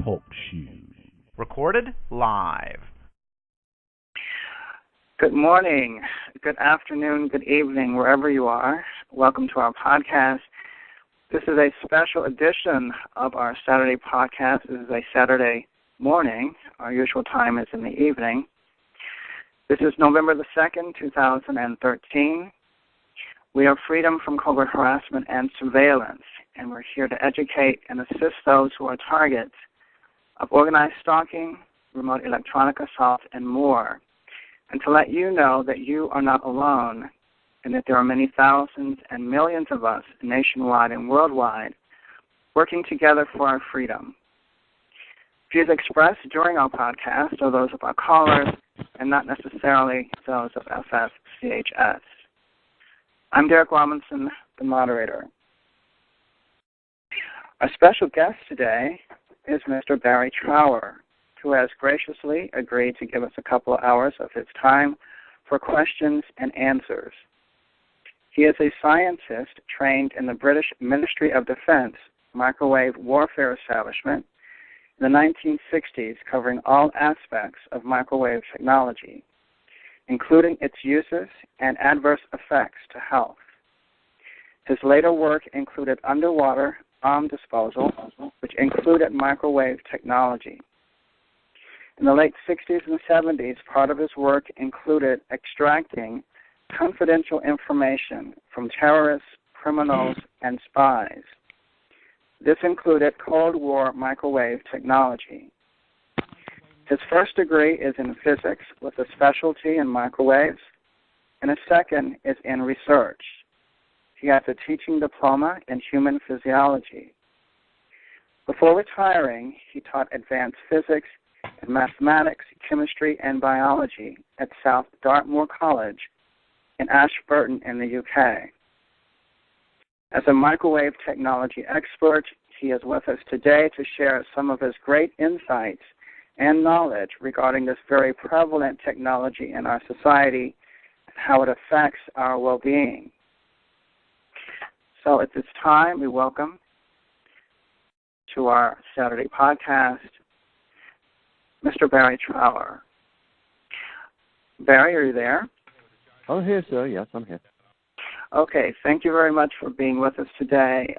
Talk shoes. Recorded live. Good morning, good afternoon, good evening, wherever you are. Welcome to our podcast. This is a special edition of our Saturday podcast. This is a Saturday morning. Our usual time is in the evening. This is November the 2nd, 2013. We are freedom from covert harassment and surveillance, and we're here to educate and assist those who are targets of organized stalking, remote electronic assault, and more, and to let you know that you are not alone and that there are many thousands and millions of us nationwide and worldwide working together for our freedom. Views expressed during our podcast are those of our callers and not necessarily those of FFCHS. I'm Derek Robinson, the moderator. Our special guest today is Mr. Barrie Trower, who has graciously agreed to give us a couple of hours of his time for questions and answers. He is a scientist trained in the British Ministry of Defense Microwave Warfare Establishment in the 1960s, covering all aspects of microwave technology, including its uses and adverse effects to health. His later work included underwater bomb disposal, which included microwave technology. In the late 60s and 70s, part of his work included extracting confidential information from terrorists, criminals, and spies. This included Cold War microwave technology. His first degree is in physics with a specialty in microwaves, and his second is in research. He has a teaching diploma in human physiology. Before retiring, he taught advanced physics and mathematics, chemistry, and biology at South Dartmoor College in Ashburton in the UK. As a microwave technology expert, he is with us today to share some of his great insights and knowledge regarding this very prevalent technology in our society and how it affects our well-being. So at this time, we welcome to our Saturday podcast Mr. Barrie Trower. Barrie, are you there? I'm here, sir. Yes, I'm here. Okay, thank you very much for being with us today.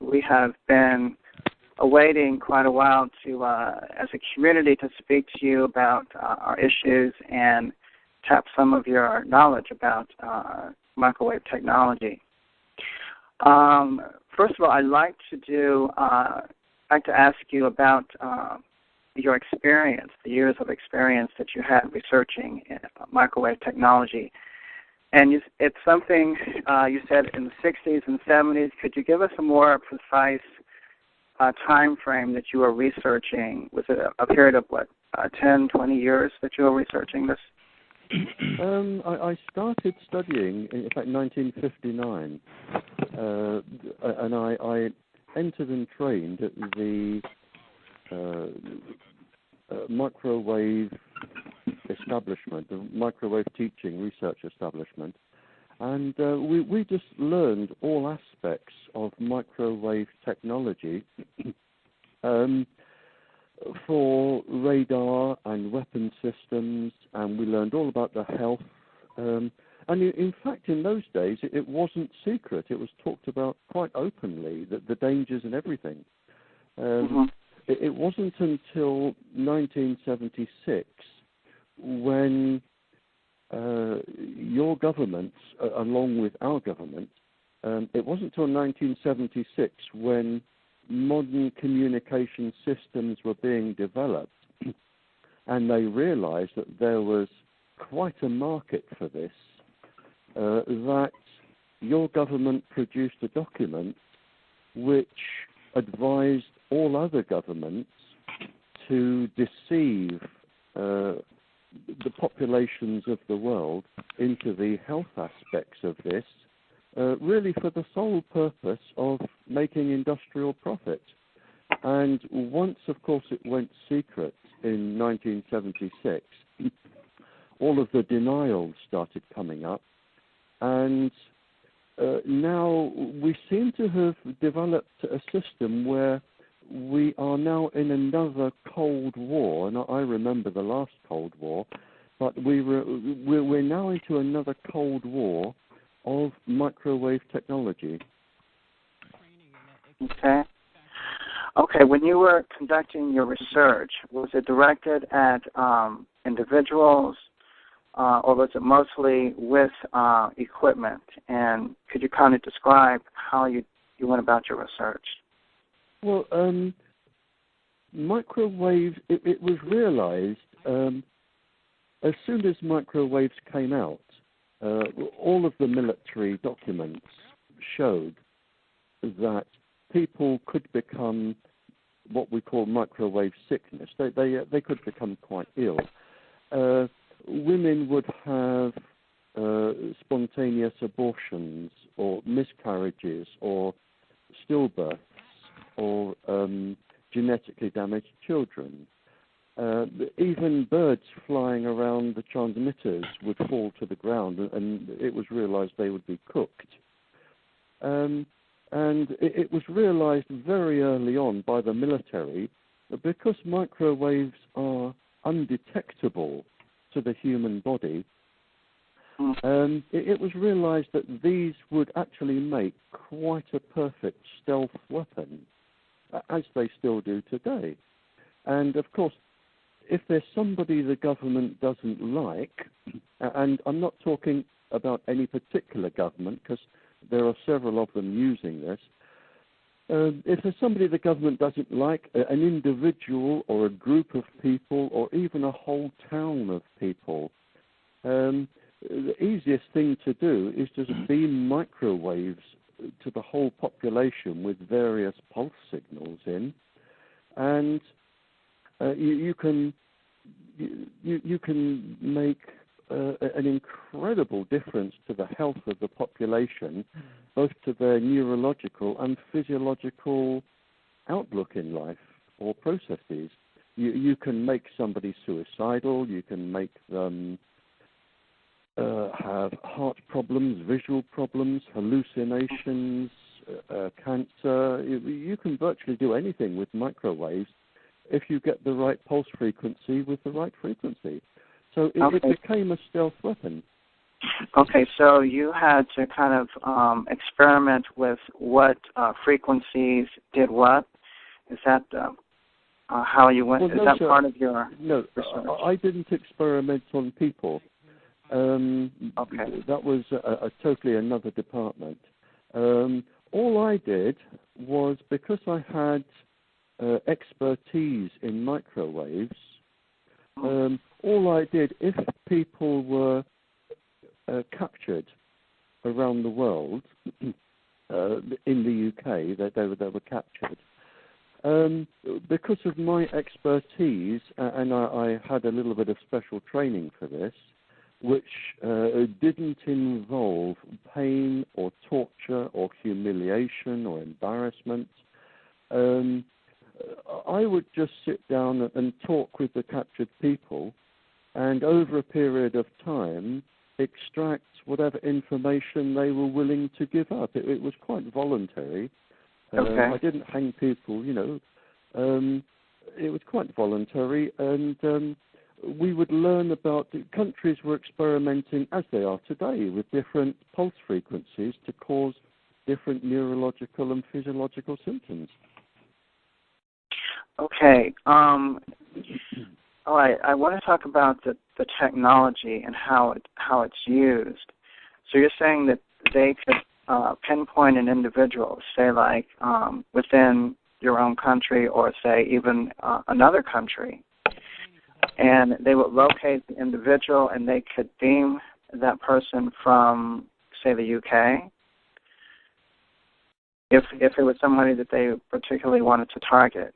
We have been awaiting quite a while to, as a community, to speak to you about our issues and tap some of your knowledge about microwave technology. First of all, I'd like to ask you about your experience, the years of experience that you had researching microwave technology. And it's something you said in the 60s and 70s. Could you give us a more precise time frame that you were researching? Was it a period of, 10, 20 years that you were researching this? I started studying, in fact, 1959, and I entered and trained at the microwave establishment, the microwave teaching research establishment, and we just learned all aspects of microwave technology for radar and weapon systems, and we learned all about the health. And in fact, in those days, it wasn't secret. It was talked about quite openly, the dangers and everything. It wasn't until 1976 when your government, along with our government, it wasn't until 1976 when modern communication systems were being developed and they realized that there was quite a market for this, that your government produced a document which advised all other governments to deceive the populations of the world into the health aspects of this, really for the sole purpose of making industrial profit. And once, of course, it went secret in 1976, all of the denials started coming up, and now we seem to have developed a system where we are now in another Cold War, and I remember the last Cold War, but we're now into another Cold War of microwave technology. Okay. Okay, when you were conducting your research, was it directed at individuals, or was it mostly with equipment? And could you kind of describe how you went about your research? Well, microwaves, it was realized as soon as microwaves came out, all of the military documents showed that people could become what we call microwave sickness. They could become quite ill. Women would have spontaneous abortions or miscarriages or stillbirths or genetically damaged children. Even birds flying around the transmitters would fall to the ground, and it was realized they would be cooked. And it was realized very early on by the military that because microwaves are undetectable to the human body, it was realized that these would actually make quite a perfect stealth weapon, as they still do today. And of course, if there's somebody the government doesn't like, and I'm not talking about any particular government because there are several of them using this, if there's somebody the government doesn't like, an individual or a group of people or even a whole town of people, the easiest thing to do is just beam microwaves to the whole population with various pulse signals in, and you can make an incredible difference to the health of the population, both to their neurological and physiological outlook in life or processes. You can make somebody suicidal. You can make them have heart problems, visual problems, hallucinations, cancer. You can virtually do anything with microwaves if you get the right pulse frequency with the right frequency. So it became a stealth weapon. Okay, so you had to kind of experiment with what frequencies did what? Is that how you went? Well, is that part of your research? I didn't experiment on people. That was a totally another department. All I did was, because I had expertise in microwaves, all I did, if people were captured around the world, in the UK, they were captured, because of my expertise, and I had a little bit of special training for this, which didn't involve pain or torture or humiliation or embarrassment, I would just sit down and talk with the captured people, and over a period of time extract whatever information they were willing to give up. It was quite voluntary. I didn't hang people, it was quite voluntary, and we would learn about, countries were experimenting, as they are today, with different pulse frequencies to cause different neurological and physiological symptoms. Okay. All right. I want to talk about the technology and how it's used. So you're saying that they could pinpoint an individual, say like within your own country, or say even another country, and they would locate the individual, and they could beam that person from, say, the UK, if it was somebody that they particularly wanted to target.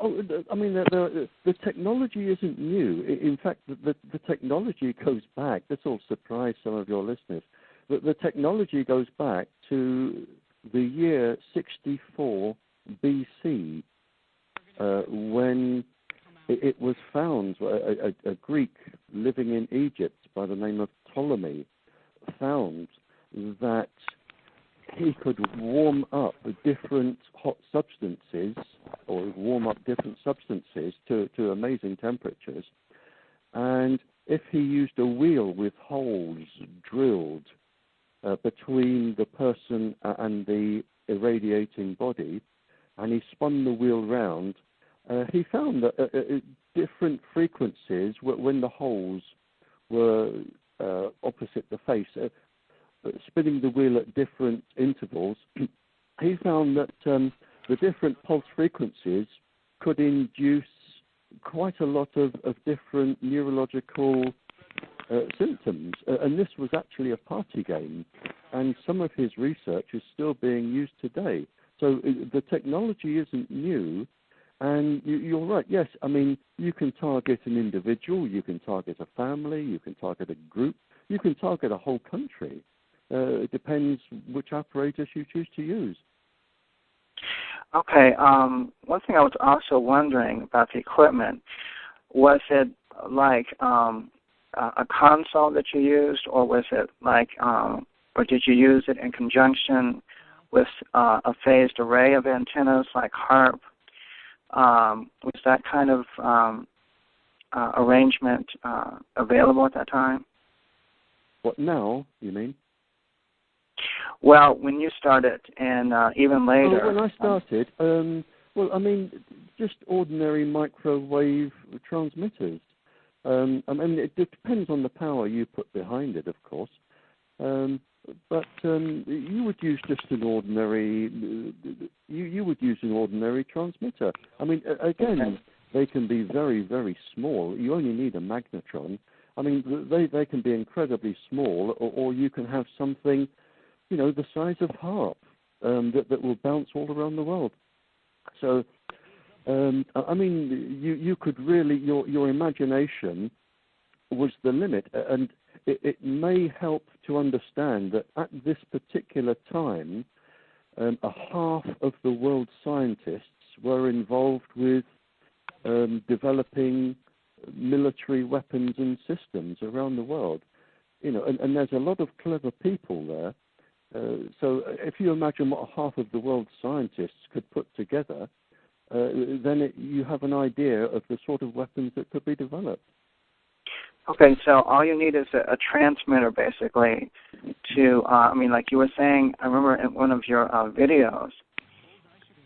Oh, I mean, the technology isn't new. In fact, the technology goes back. This will surprise some of your listeners. The technology goes back to the year 64 BC, when it was found, a Greek living in Egypt by the name of Ptolemy found warm up different hot substances or warm up different substances to amazing temperatures. And if he used a wheel with holes drilled between the person and the irradiating body, and he spun the wheel round, he found that different frequencies, when the holes were opposite the face, spinning the wheel at different intervals, he found that the different pulse frequencies could induce quite a lot of different neurological symptoms. And this was actually a party game. And some of his research is still being used today. So the technology isn't new. And you're right, yes, I mean, you can target an individual, you can target a family, you can target a group, you can target a whole country. It depends which apparatus you choose to use. Okay. One thing I was also wondering about the equipment, was it like a console that you used, or was it like, or did you use it in conjunction with a phased array of antennas like HARP? Was that kind of arrangement available at that time? What, now, you mean? Well, when you started, and even later. When I started, well, I mean, just ordinary microwave transmitters. I mean, it depends on the power you put behind it, of course. But you would use just an ordinary. You would use an ordinary transmitter. I mean, again, they can be very, very small. You only need a magnetron. I mean, they can be incredibly small, or you can have something, you know, the size of HARP that will bounce all around the world. So, I mean, you could really, your imagination was the limit, and it may help to understand that at this particular time, a half of the world's scientists were involved with developing military weapons and systems around the world. You know, and there's a lot of clever people there. So if you imagine what half of the world's scientists could put together, then you have an idea of the sort of weapons that could be developed. Okay, so all you need is a transmitter, basically, to, I mean, like you were saying, I remember in one of your videos,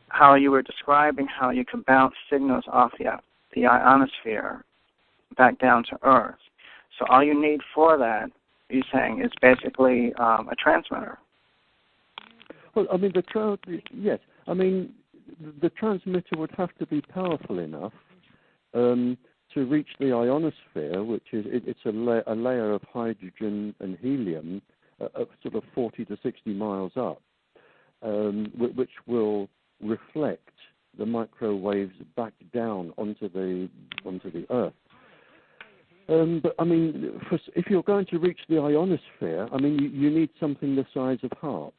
how you were describing how you could bounce signals off the ionosphere back down to Earth. So all you need for that, you're saying, is basically a transmitter. Well, I mean, yes. I mean, the transmitter would have to be powerful enough to reach the ionosphere, which is it's a layer of hydrogen and helium, sort of 40 to 60 miles up, which will reflect the microwaves back down onto the Earth. But I mean, if you're going to reach the ionosphere, I mean, you need something the size of HARP,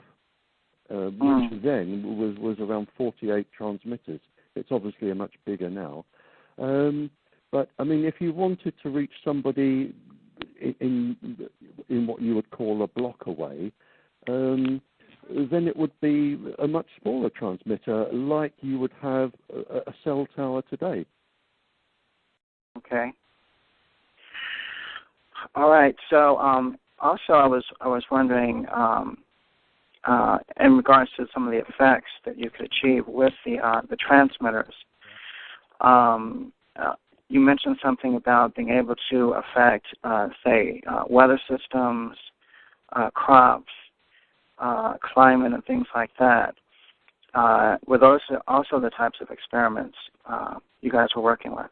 which then was around 48 transmitters. It's obviously a much bigger now. But I mean, if you wanted to reach somebody in what you would call a block away, then it would be a much smaller transmitter, like you would have a cell tower today. Okay. All right. So, also, I was wondering, in regards to some of the effects that you could achieve with the transmitters. You mentioned something about being able to affect, say, weather systems, crops, climate, and things like that. Were those also the types of experiments you guys were working with?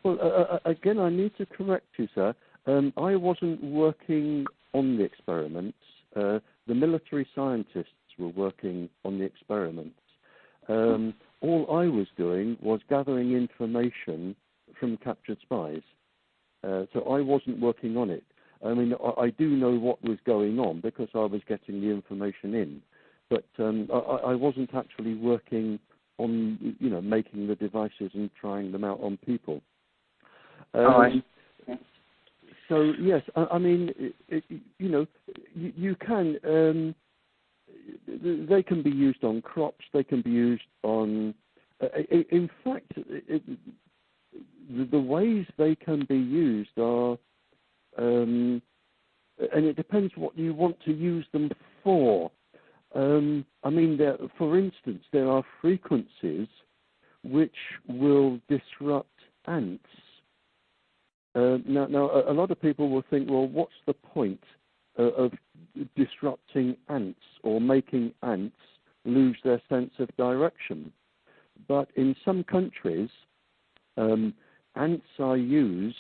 Well, again, I need to correct you, sir. I wasn't working on the experiments. The military scientists were working on the experiments. All I was doing was gathering information from captured spies. So I wasn't working on it. I mean, I do know what was going on because I was getting the information in. But I wasn't actually working on, you know, making the devices and trying them out on people. So, yes, I mean, you know, you can, they can be used on crops. They can be used on. In fact, the ways they can be used are, and it depends what you want to use them for. I mean, for instance, there are frequencies which will disrupt ants. Now, a lot of people will think, well, what's the point of disrupting ants or making ants lose their sense of direction? But in some countries, ants are used,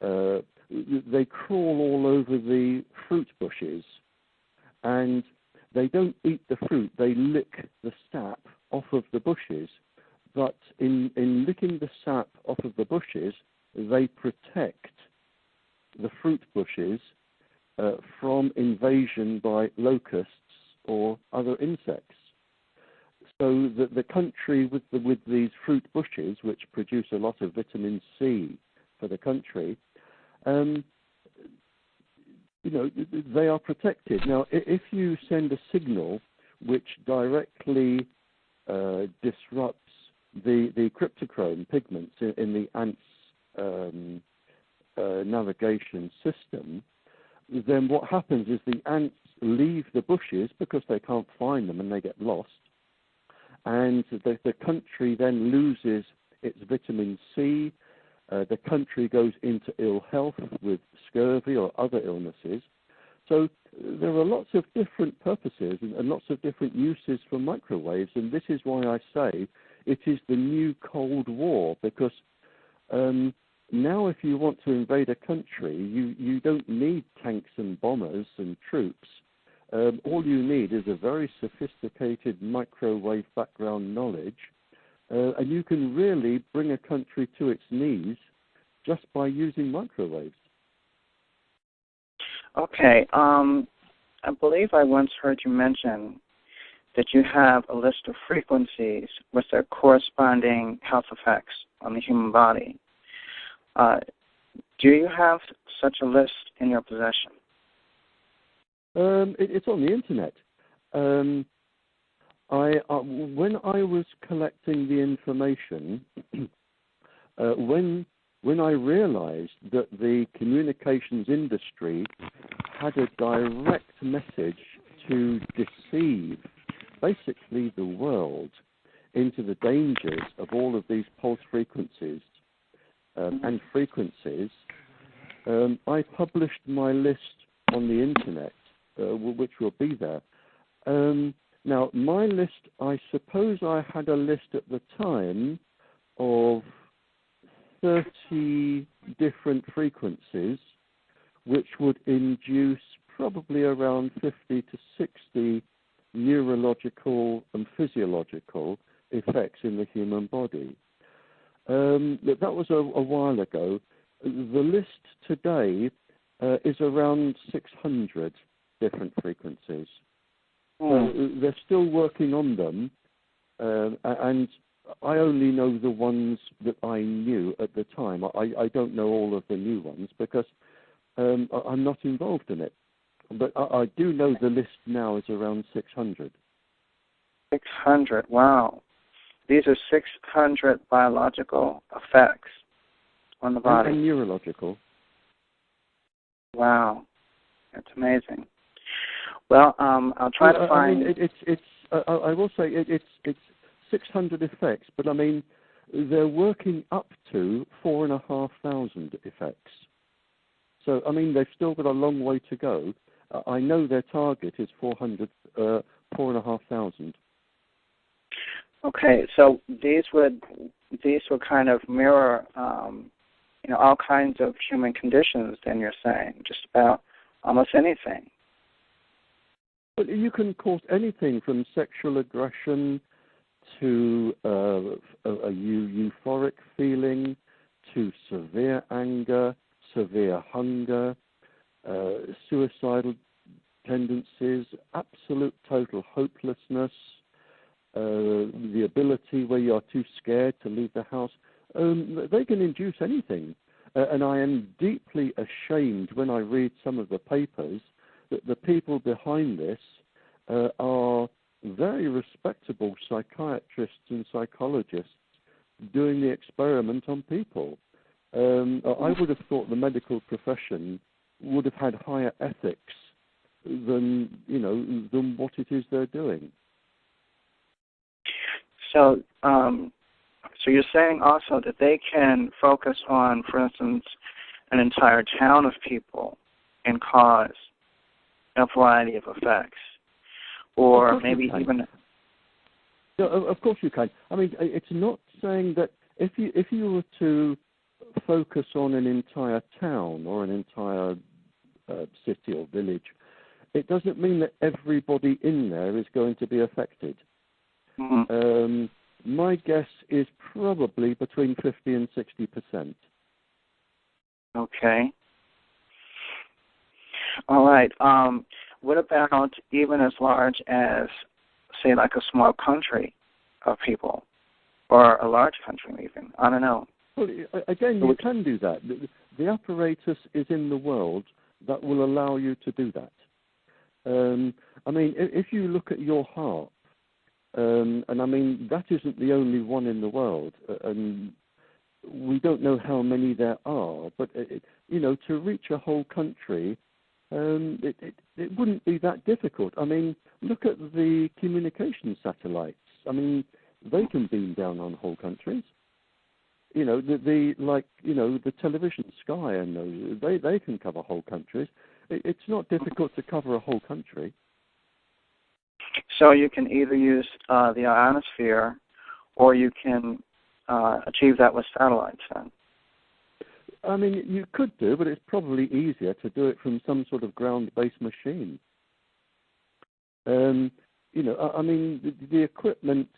they crawl all over the fruit bushes, and they don't eat the fruit, they lick the sap off of the bushes. But in licking the sap off of the bushes, they protect the fruit bushes from invasion by locusts or other insects. So the country with these fruit bushes, which produce a lot of vitamin C for the country, they are protected. Now, if you send a signal which directly disrupts the cryptochrome pigments in the ants' navigation system, then what happens is the ants leave the bushes because they can't find them and they get lost. And the country then loses its vitamin C. The country goes into ill health with scurvy or other illnesses. So there are lots of different purposes and lots of different uses for microwaves, and this is why I say it is the new Cold War, because now if you want to invade a country, you don't need tanks and bombers and troops. All you need is a very sophisticated microwave background knowledge, and you can really bring a country to its knees just by using microwaves. Okay. I believe I once heard you mention that you have a list of frequencies with their corresponding health effects on the human body. Do you have such a list in your possession? It's on the internet. When I was collecting the information, when I realized that the communications industry had a direct message to deceive basically the world into the dangers of all of these pulse frequencies and frequencies, I published my list on the internet, which will be there. Now, my list, I suppose I had a list at the time of 30 different frequencies, which would induce probably around 50 to 60 neurological and physiological effects in the human body. That was a while ago. The list today is around 600 different frequencies. They're still working on them, and I only know the ones that I knew at the time. I don't know all of the new ones because I'm not involved in it. But I do know the list now is around 600. 600, wow. These are 600 biological effects on the body. And neurological. Wow, that's amazing. Well, I'll try to find. I mean, I will say it's 600 effects, but I mean they're working up to 4,500 effects. So I mean they've still got a long way to go. I know their target is 4,500. Okay, so these would kind of mirror, all kinds of human conditions. Then you're saying just about almost anything. But you can cause anything from sexual aggression to a euphoric feeling to severe anger, severe hunger, suicidal tendencies, absolute total hopelessness, the ability where you are too scared to leave the house. They can induce anything. And I am deeply ashamed when I read some of the papers that the people behind this are very respectable psychiatrists and psychologists doing the experiment on people. I would have thought the medical profession would have had higher ethics than what it is they're doing. So you're saying also that they can focus on, for instance, an entire town of people and cause a variety of effects, or maybe even. No, of course you can. I mean, it's not saying that if you were to focus on an entire town or an entire city or village, it doesn't mean that everybody in there is going to be affected. Mm-hmm. My guess is probably between 50 and 60%. Okay. All right. What about even as large as, say, like a small country of people, or a large country even? I don't know. Well, again, you can do that. The apparatus is in the world that will allow you to do that. I mean, if you look at your heart, and I mean, that isn't the only one in the world, and we don't know how many there are, but, to reach a whole country, it wouldn't be that difficult. I mean, look at the communication satellites. I mean, they can beam down on whole countries. The television Sky and those, they can cover whole countries. It's not difficult to cover a whole country. So you can either use the ionosphere, or you can achieve that with satellites then. I mean, you could do, but it's probably easier to do it from some sort of ground-based machine. I mean, the equipment,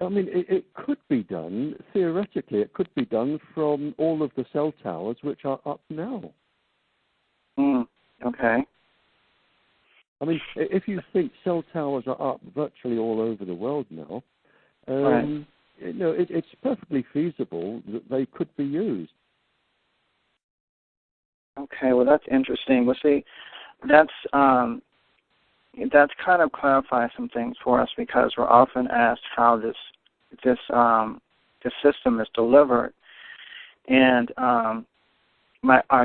I mean, it could be done, theoretically, it could be done from all of the cell towers which are up now. Okay. I mean, if you think cell towers are up virtually all over the world now, right. It's perfectly feasible that they could be used. Okay, well, that's interesting. Well, see, that's kind of clarifies some things for us, because we're often asked how this system is delivered, and our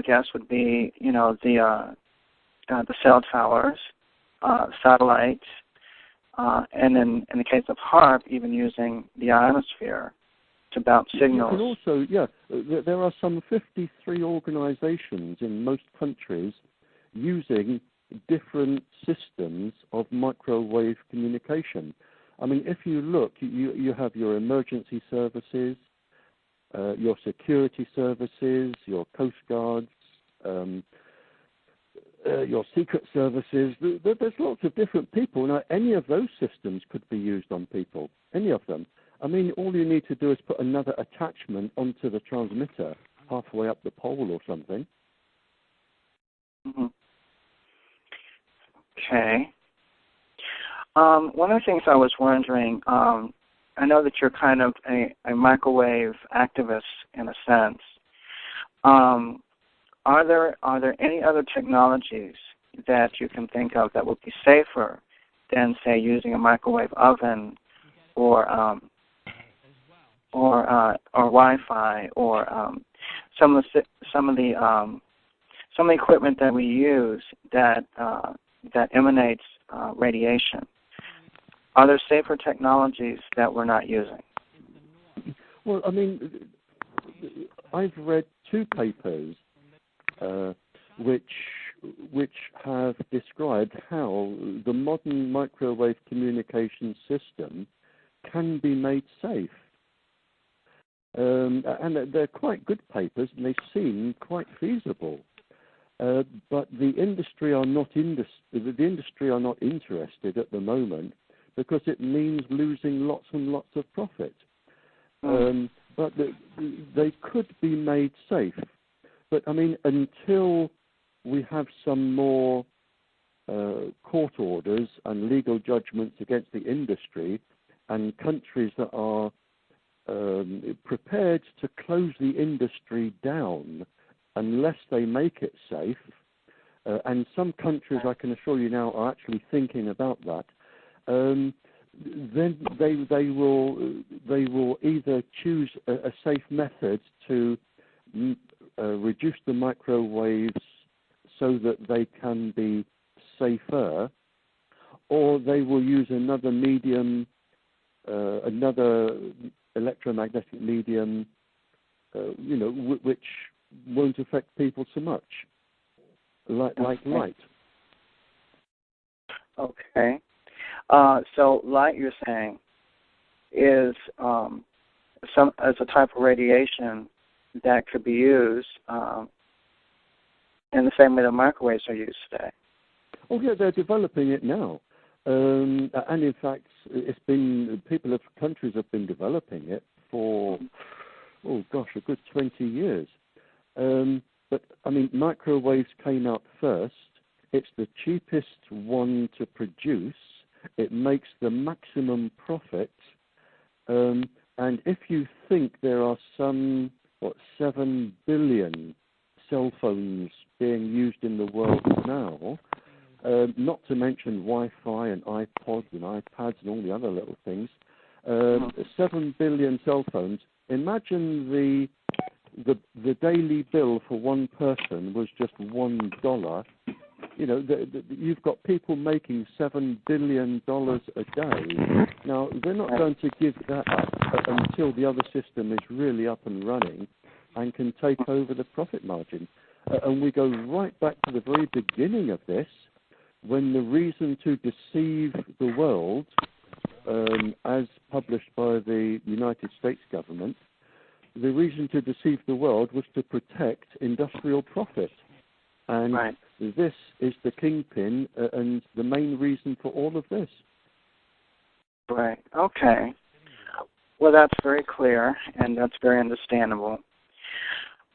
guess would be, the cell towers, satellites. And in the case of HAARP, even using the ionosphere to bounce signals. And also, there are some 53 organizations in most countries using different systems of microwave communication. I mean, if you look, you have your emergency services, your security services, your coast guards, your secret services. There's lots of different people. Now, any of those systems could be used on people, any of them. I mean, all you need to do is put another attachment onto the transmitter halfway up the pole or something. Mm-hmm. Okay. One of the things I was wondering, I know that you're kind of a microwave activist in a sense. Are there any other technologies that you can think of that would be safer than, say, using a microwave oven, or Wi-Fi, or some of the equipment that we use that emanates radiation? Are there safer technologies that we're not using? Well, I mean, I've read two papers which have described how the modern microwave communication system can be made safe. And they're quite good papers, and they seem quite feasible. But the industry are not interested at the moment, because it means losing lots and lots of profit. But they could be made safe. But, I mean, until we have some more court orders and legal judgments against the industry, and countries that are prepared to close the industry down unless they make it safe, and some countries, I can assure you now, are actually thinking about that, then they will either choose a safe method to reduce the microwaves so that they can be safer, or they will use another medium, another electromagnetic medium, which won't affect people so much, like light. Okay. So light, you're saying, is as a type of radiation that could be used in the same way that microwaves are used today. Oh yeah, they're developing it now, and in fact, countries have been developing it for a good 20 years. But I mean, microwaves came out first. It's the cheapest one to produce. It makes the maximum profit. And if you think there are some 7 billion cell phones being used in the world now, not to mention Wi-Fi and iPods and iPads and all the other little things, 7 billion cell phones. Imagine the daily bill for one person was just $1. You've got people making $7 billion a day. Now, they're not going to give that up until the other system is really up and running and can take over the profit margin. And we go right back to the very beginning of this, when the reason to deceive the world, as published by the United States government, the reason to deceive the world was to protect industrial profit. And this is the kingpin and the main reason for all of this. Right. Okay. Well, that's very clear, and that's very understandable.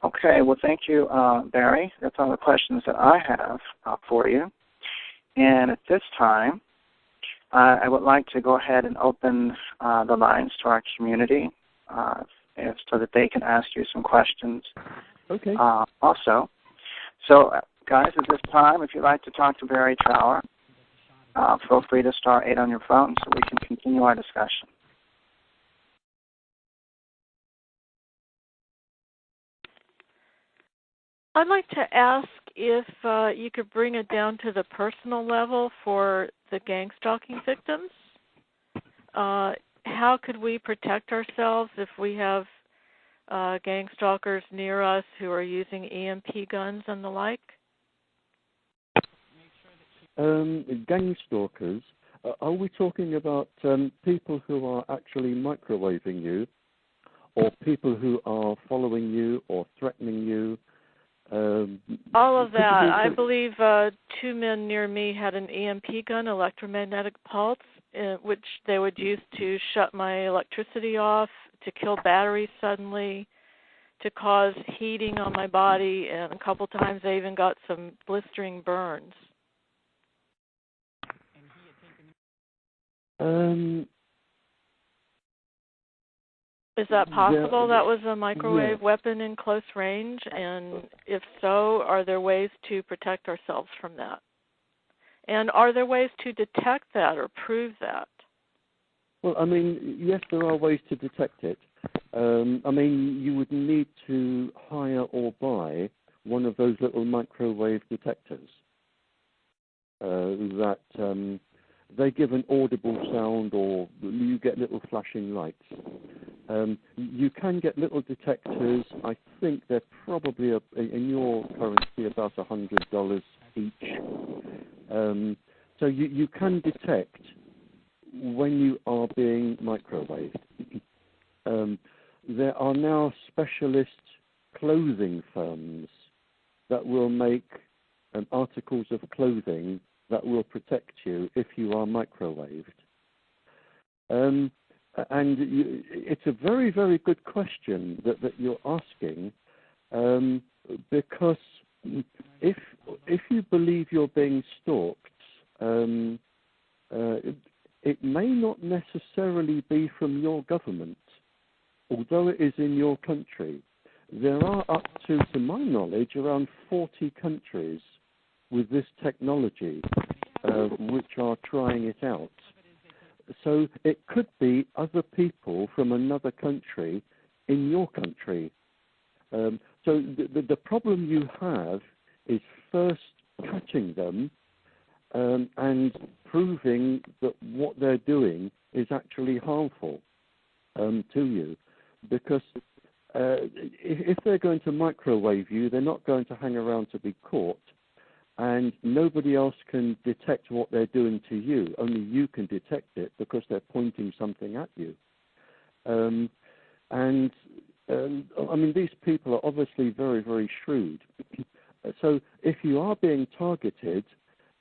Okay. Well, thank you, Barrie. That's all the questions that I have for you. And at this time, I would like to go ahead and open the lines to our community so that they can ask you some questions. Okay. Also. So, guys, at this time, if you'd like to talk to Barrie Trower, feel free to star 8 on your phone so we can continue our discussion. I'd like to ask if you could bring it down to the personal level for the gang stalking victims. How could we protect ourselves if we have gang stalkers near us who are using EMP guns and the like? Gang stalkers, are we talking about people who are actually microwaving you, or people who are following you or threatening you? All of that. I believe 2 men near me had an EMP gun, electromagnetic pulse, which they would use to shut my electricity off, to kill batteries suddenly, to cause heating on my body, and a couple times they even got some blistering burns. Is that possible? That was a microwave weapon in close range, and if so, are there ways to protect ourselves from that? And are there ways to detect that or prove that? Well, I mean, yes, there are ways to detect it. I mean, you would need to hire or buy one of those little microwave detectors that they give an audible sound, or you get little flashing lights. You can get little detectors. I think they're probably, in your currency, about $100 each. So you can detect when you are being microwaved. There are now specialist clothing firms that will make articles of clothing that will protect you if you are microwaved. And it's a very, very good question that you're asking, because if you believe you're being stalked, it may not necessarily be from your government, although it is in your country. There are up to my knowledge, around 40 countries with this technology, which are trying it out. So it could be other people from another country in your country. So the problem you have is first catching them and proving that what they're doing is actually harmful to you. Because if they're going to microwave you, they're not going to hang around to be caught. And nobody else can detect what they're doing to you. Only you can detect it because they're pointing something at you. I mean, these people are obviously very, very shrewd. So if you are being targeted,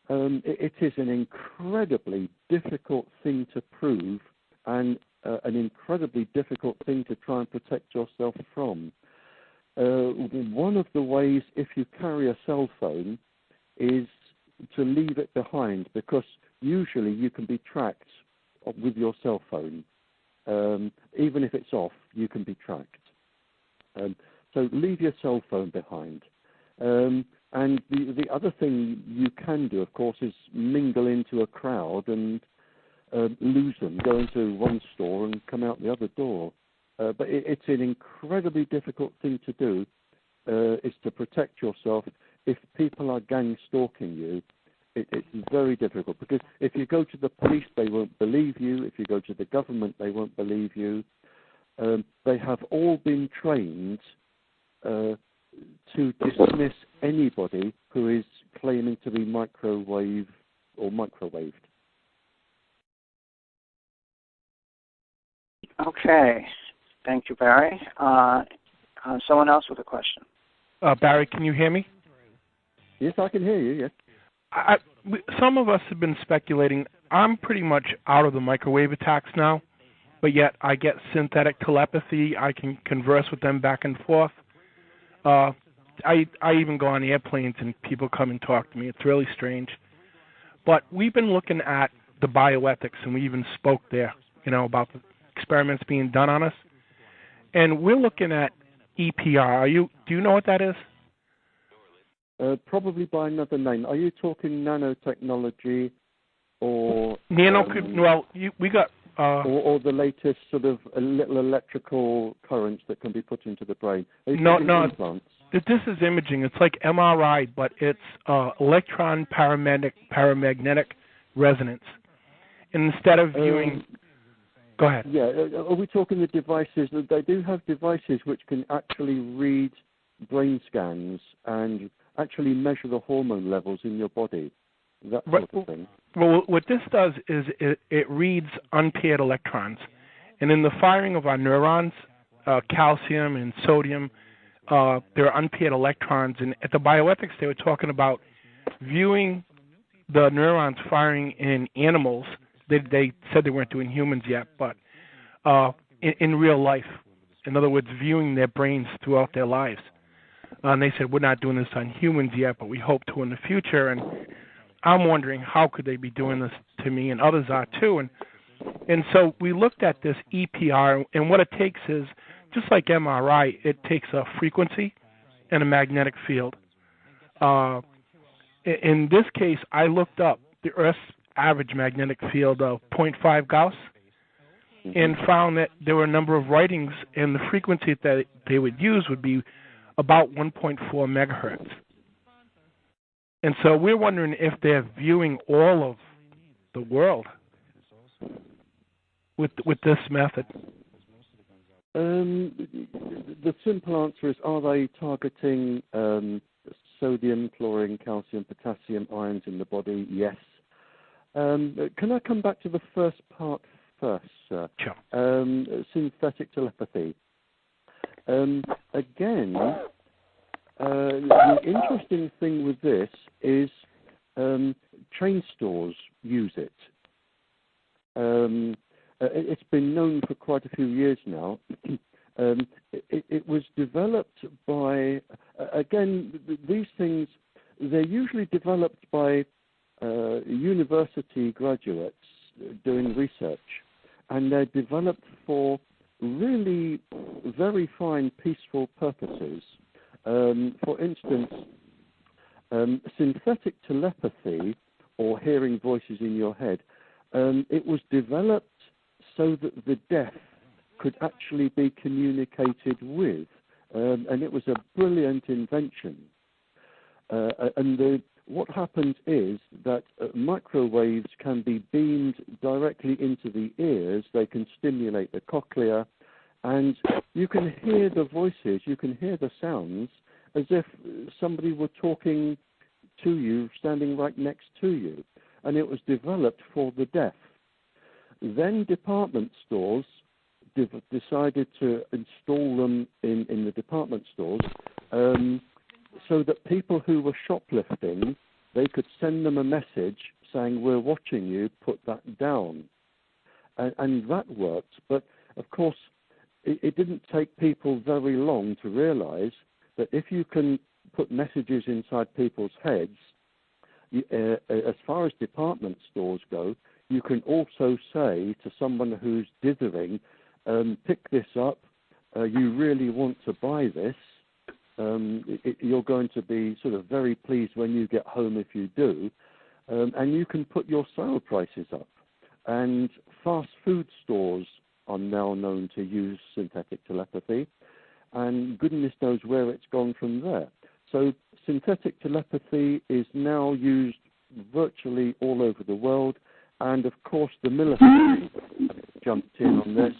it is an incredibly difficult thing to prove and an incredibly difficult thing to try and protect yourself from. One of the ways, if you carry a cell phone, is to leave it behind, because usually you can be tracked with your cell phone. Even if it's off, you can be tracked. So leave your cell phone behind. And the other thing you can do, of course, is mingle into a crowd and lose them, go into one store and come out the other door. But it's an incredibly difficult thing to do, is to protect yourself. If people are gang stalking you, it's very difficult, because if you go to the police, they won't believe you. If you go to the government, they won't believe you. They have all been trained to dismiss anybody who is claiming to be microwave or microwaved. Okay. Thank you, Barry. Someone else with a question. Barry, can you hear me? Yes, I can hear you, yes. Some of us have been speculating. I'm pretty much out of the microwave attacks now, but yet I get synthetic telepathy. I can converse with them back and forth. I even go on airplanes and people come and talk to me. It's really strange. But we've been looking at the bioethics, and we even spoke there, about the experiments being done on us. And we're looking at EPR. Do you know what that is? Probably by another name. Are you talking nanotechnology or... we got... or the latest sort of little electrical currents that can be put into the brain? No. Implants? This is imaging. It's like MRI, but it's electron paramagnetic resonance. And instead of viewing... Go ahead. Yeah, are we talking the devices? They do have devices which can actually read brain scans and actually measure the hormone levels in your body, that sort of thing. Well, what this does is it reads unpaired electrons. And in the firing of our neurons, calcium and sodium, there are unpaired electrons. And at the bioethics, they were talking about viewing the neurons firing in animals. They said they weren't doing humans yet, but in real life. In other words, viewing their brains throughout their lives. And they said, we're not doing this on humans yet, but we hope to in the future. And I'm wondering, how could they be doing this to me? And others are too. And so we looked at this EPR, and what it takes is, just like MRI, it takes a frequency and a magnetic field. In this case, I looked up the Earth's average magnetic field of 0.5 Gauss and found that there were a number of writings, and the frequency that they would use would be about 1.4 megahertz. And so we're wondering if they're viewing all of the world with this method. The simple answer is, are they targeting sodium, chlorine, calcium, potassium, ions in the body? Yes. Can I come back to the first part first, sir? Sure. Synthetic telepathy. Again, the interesting thing with this is chain stores use it. It's been known for quite a few years now. It was developed by, again, these things, they're usually developed by university graduates doing research, and they're developed for really very fine, peaceful purposes. For instance, synthetic telepathy, or hearing voices in your head, It was developed so that the deaf could actually be communicated with, and it was a brilliant invention. What happens is that microwaves can be beamed directly into the ears. They can stimulate the cochlea, and you can hear the voices, you can hear the sounds as if somebody were talking to you, standing right next to you. And it was developed for the deaf. Then department stores decided to install them in the department stores, so that people who were shoplifting, they could send them a message saying, "We're watching you, put that down." And that worked. But, of course, it didn't take people very long to realize that if you can put messages inside people's heads, as far as department stores go, you can also say to someone who's dithering, pick this up, you really want to buy this, you're going to be sort of very pleased when you get home if you do, and you can put your sale prices up. And fast food stores are now known to use synthetic telepathy, and goodness knows where it's gone from there. So synthetic telepathy is now used virtually all over the world, and of course the military jumped in on this,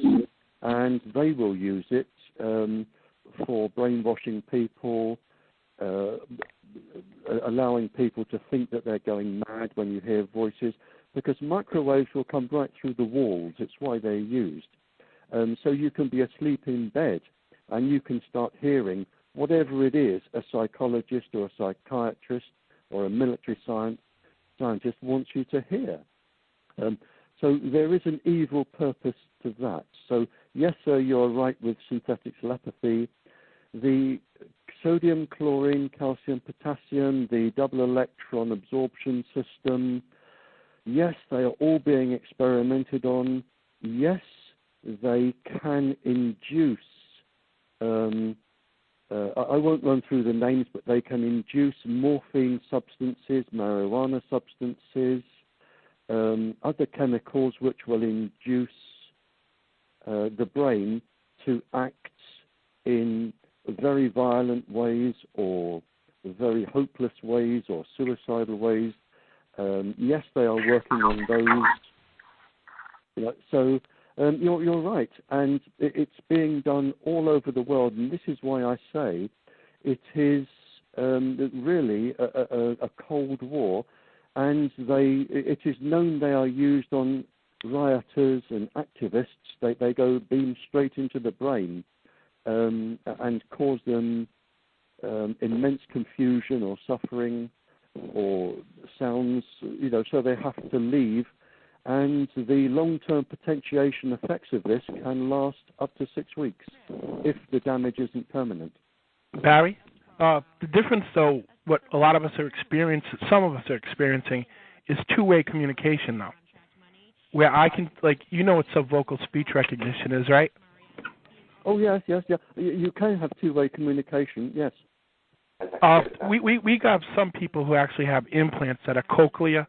and they will use it for brainwashing people, allowing people to think that they're going mad when you hear voices, because microwaves will come right through the walls. It's why they're used. So you can be asleep in bed and you can start hearing whatever it is a psychologist or a psychiatrist or a military scientist wants you to hear. So there is an evil purpose to that. So yes, sir, you're right with synthetic telepathy. The sodium, chlorine, calcium, potassium, the double electron absorption system, yes, they are all being experimented on. Yes, they can induce, I won't run through the names, but they can induce morphine substances, marijuana substances, other chemicals which will induce the brain to act in very violent ways or very hopeless ways or suicidal ways. Yes, they are working on those. So you're right, and it's being done all over the world, and this is why I say it is really a Cold War, and it is known they are used on rioters and activists. They go beam straight into the brain and cause them immense confusion or suffering or sounds, so they have to leave. And the long-term potentiation effects of this can last up to 6 weeks if the damage isn't permanent. Barry, the difference, though, what a lot of us are experiencing, some of us are experiencing, is two-way communication now. Where I can, what subvocal speech recognition is, right? Oh, yes. You can have two-way communication, yes. We got some people who actually have implants that are cochlea,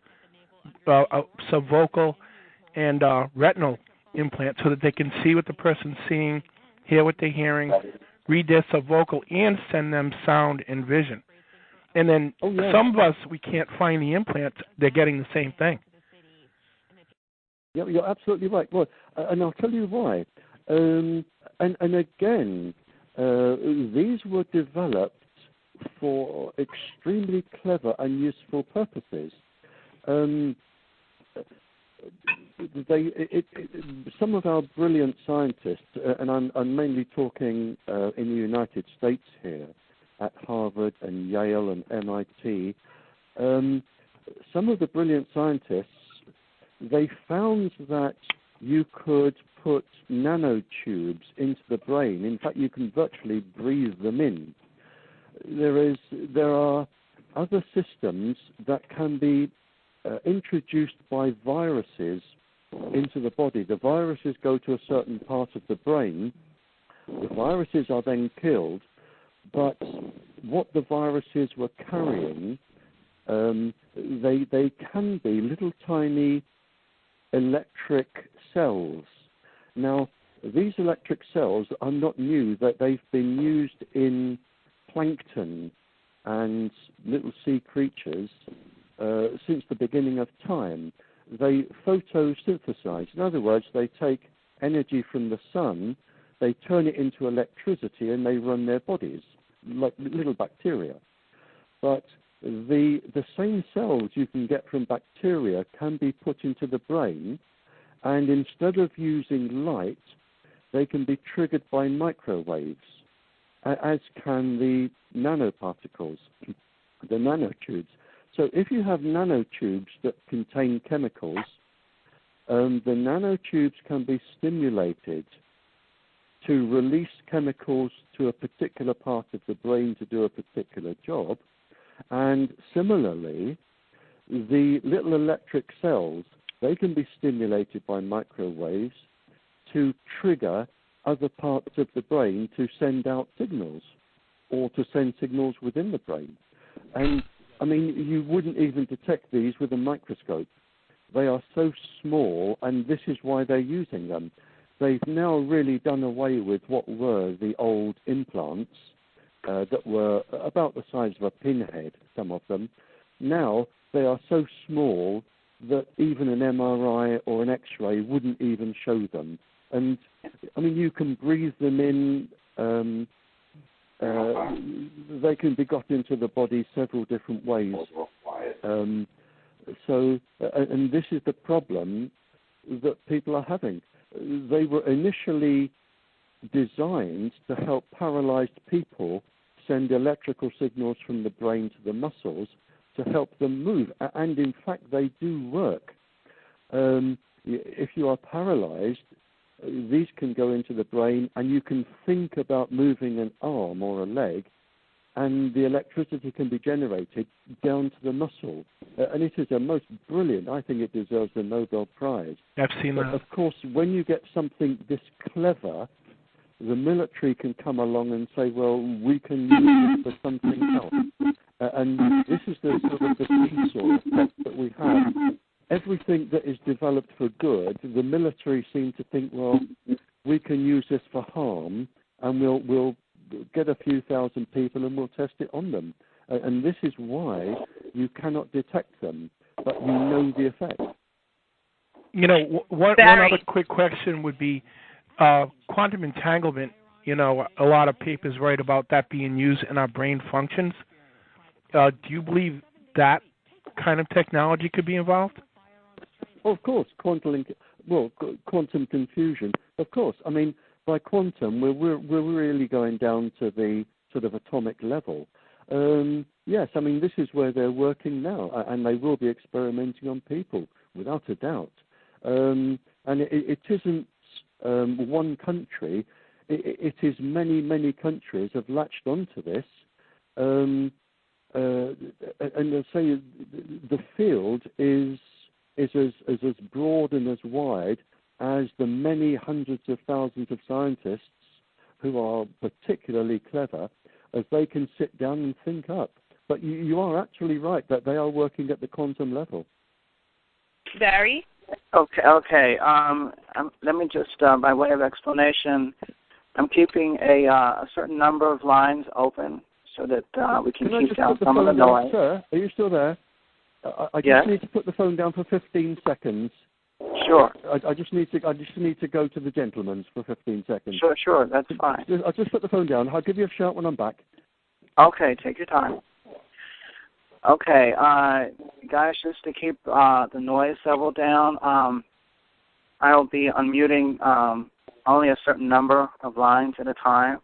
subvocal, and retinal implants so that they can see what the person's seeing, hear what they're hearing, read their subvocal, and send them sound and vision. And then some of us, we can't find the implants. They're getting the same thing. Yeah, you're absolutely right. Well, and I'll tell you why. And again, these were developed for extremely clever and useful purposes. Some of our brilliant scientists, and I'm mainly talking in the United States here, at Harvard and Yale and MIT, some of the brilliant scientists, they found that you could put nanotubes into the brain. In fact, you can virtually breathe them in. There are other systems that can be introduced by viruses into the body. The viruses go to a certain part of the brain. The viruses are then killed, but what the viruses were carrying, they can be little tiny electric cells. Now, these electric cells are not new, that they've been used in plankton and little sea creatures since the beginning of time. They photosynthesize. In other words, they take energy from the sun, they turn it into electricity, and they run their bodies like little bacteria. But the same cells you can get from bacteria can be put into the brain, and instead of using light, they can be triggered by microwaves, as can the nanoparticles, the nanotubes. So if you have nanotubes that contain chemicals, the nanotubes can be stimulated to release chemicals to a particular part of the brain to do a particular job. And similarly, the little electric cells, they can be stimulated by microwaves to trigger other parts of the brain to send out signals or to send signals within the brain. And, I mean, you wouldn't even detect these with a microscope. They are so small, and this is why they're using them. They've now really done away with what were the old implants that were about the size of a pinhead, some of them. Now they are so small that even an MRI or an X-ray wouldn't even show them. And, I mean, you can breathe them in. They can be got into the body several different ways. And this is the problem that people are having. They were initially designed to help paralyzed people send electrical signals from the brain to the muscles to help them move. And in fact, they do work. If you are paralyzed, these can go into the brain, and you can think about moving an arm or a leg, and the electricity can be generated down to the muscle. And it is a most brilliant, I think it deserves the Nobel Prize. I've seen that. Of course, when you get something this clever, the military can come along and say, well, we can use this for something else. And this is the sort of the seesaw effect that we have. Everything that is developed for good, the military seem to think, well, we can use this for harm, and we'll get a few thousand people and we'll test it on them. And this is why you cannot detect them, but you know the effect. You know, one other quick question would be quantum entanglement. You know, a lot of papers write about that being used in our brain functions. Do you believe that kind of technology could be involved? Oh, of course, quantum confusion. Of course, I mean, by quantum, we're really going down to the sort of atomic level. Yes, I mean, this is where they're working now, and they will be experimenting on people, without a doubt. And it isn't one country. It is many countries have latched onto this. And I'll say the field is as broad and as wide as the many hundreds of thousands of scientists who are particularly clever, as they can sit down and think up. But you are actually right that they are working at the quantum level. Barry? Okay. Let me just, by way of explanation, I'm keeping a certain number of lines open so that we can keep down some of the noise. Sir, are you still there? I Yes? just need to put the phone down for 15 seconds. Sure. I just need to go to the gentleman's for 15 seconds. Sure, that's fine. I'll just put the phone down. I'll give you a shout when I'm back. Okay, take your time. Okay, guys, just to keep the noise level down, I'll be unmuting only a certain number of lines at a time.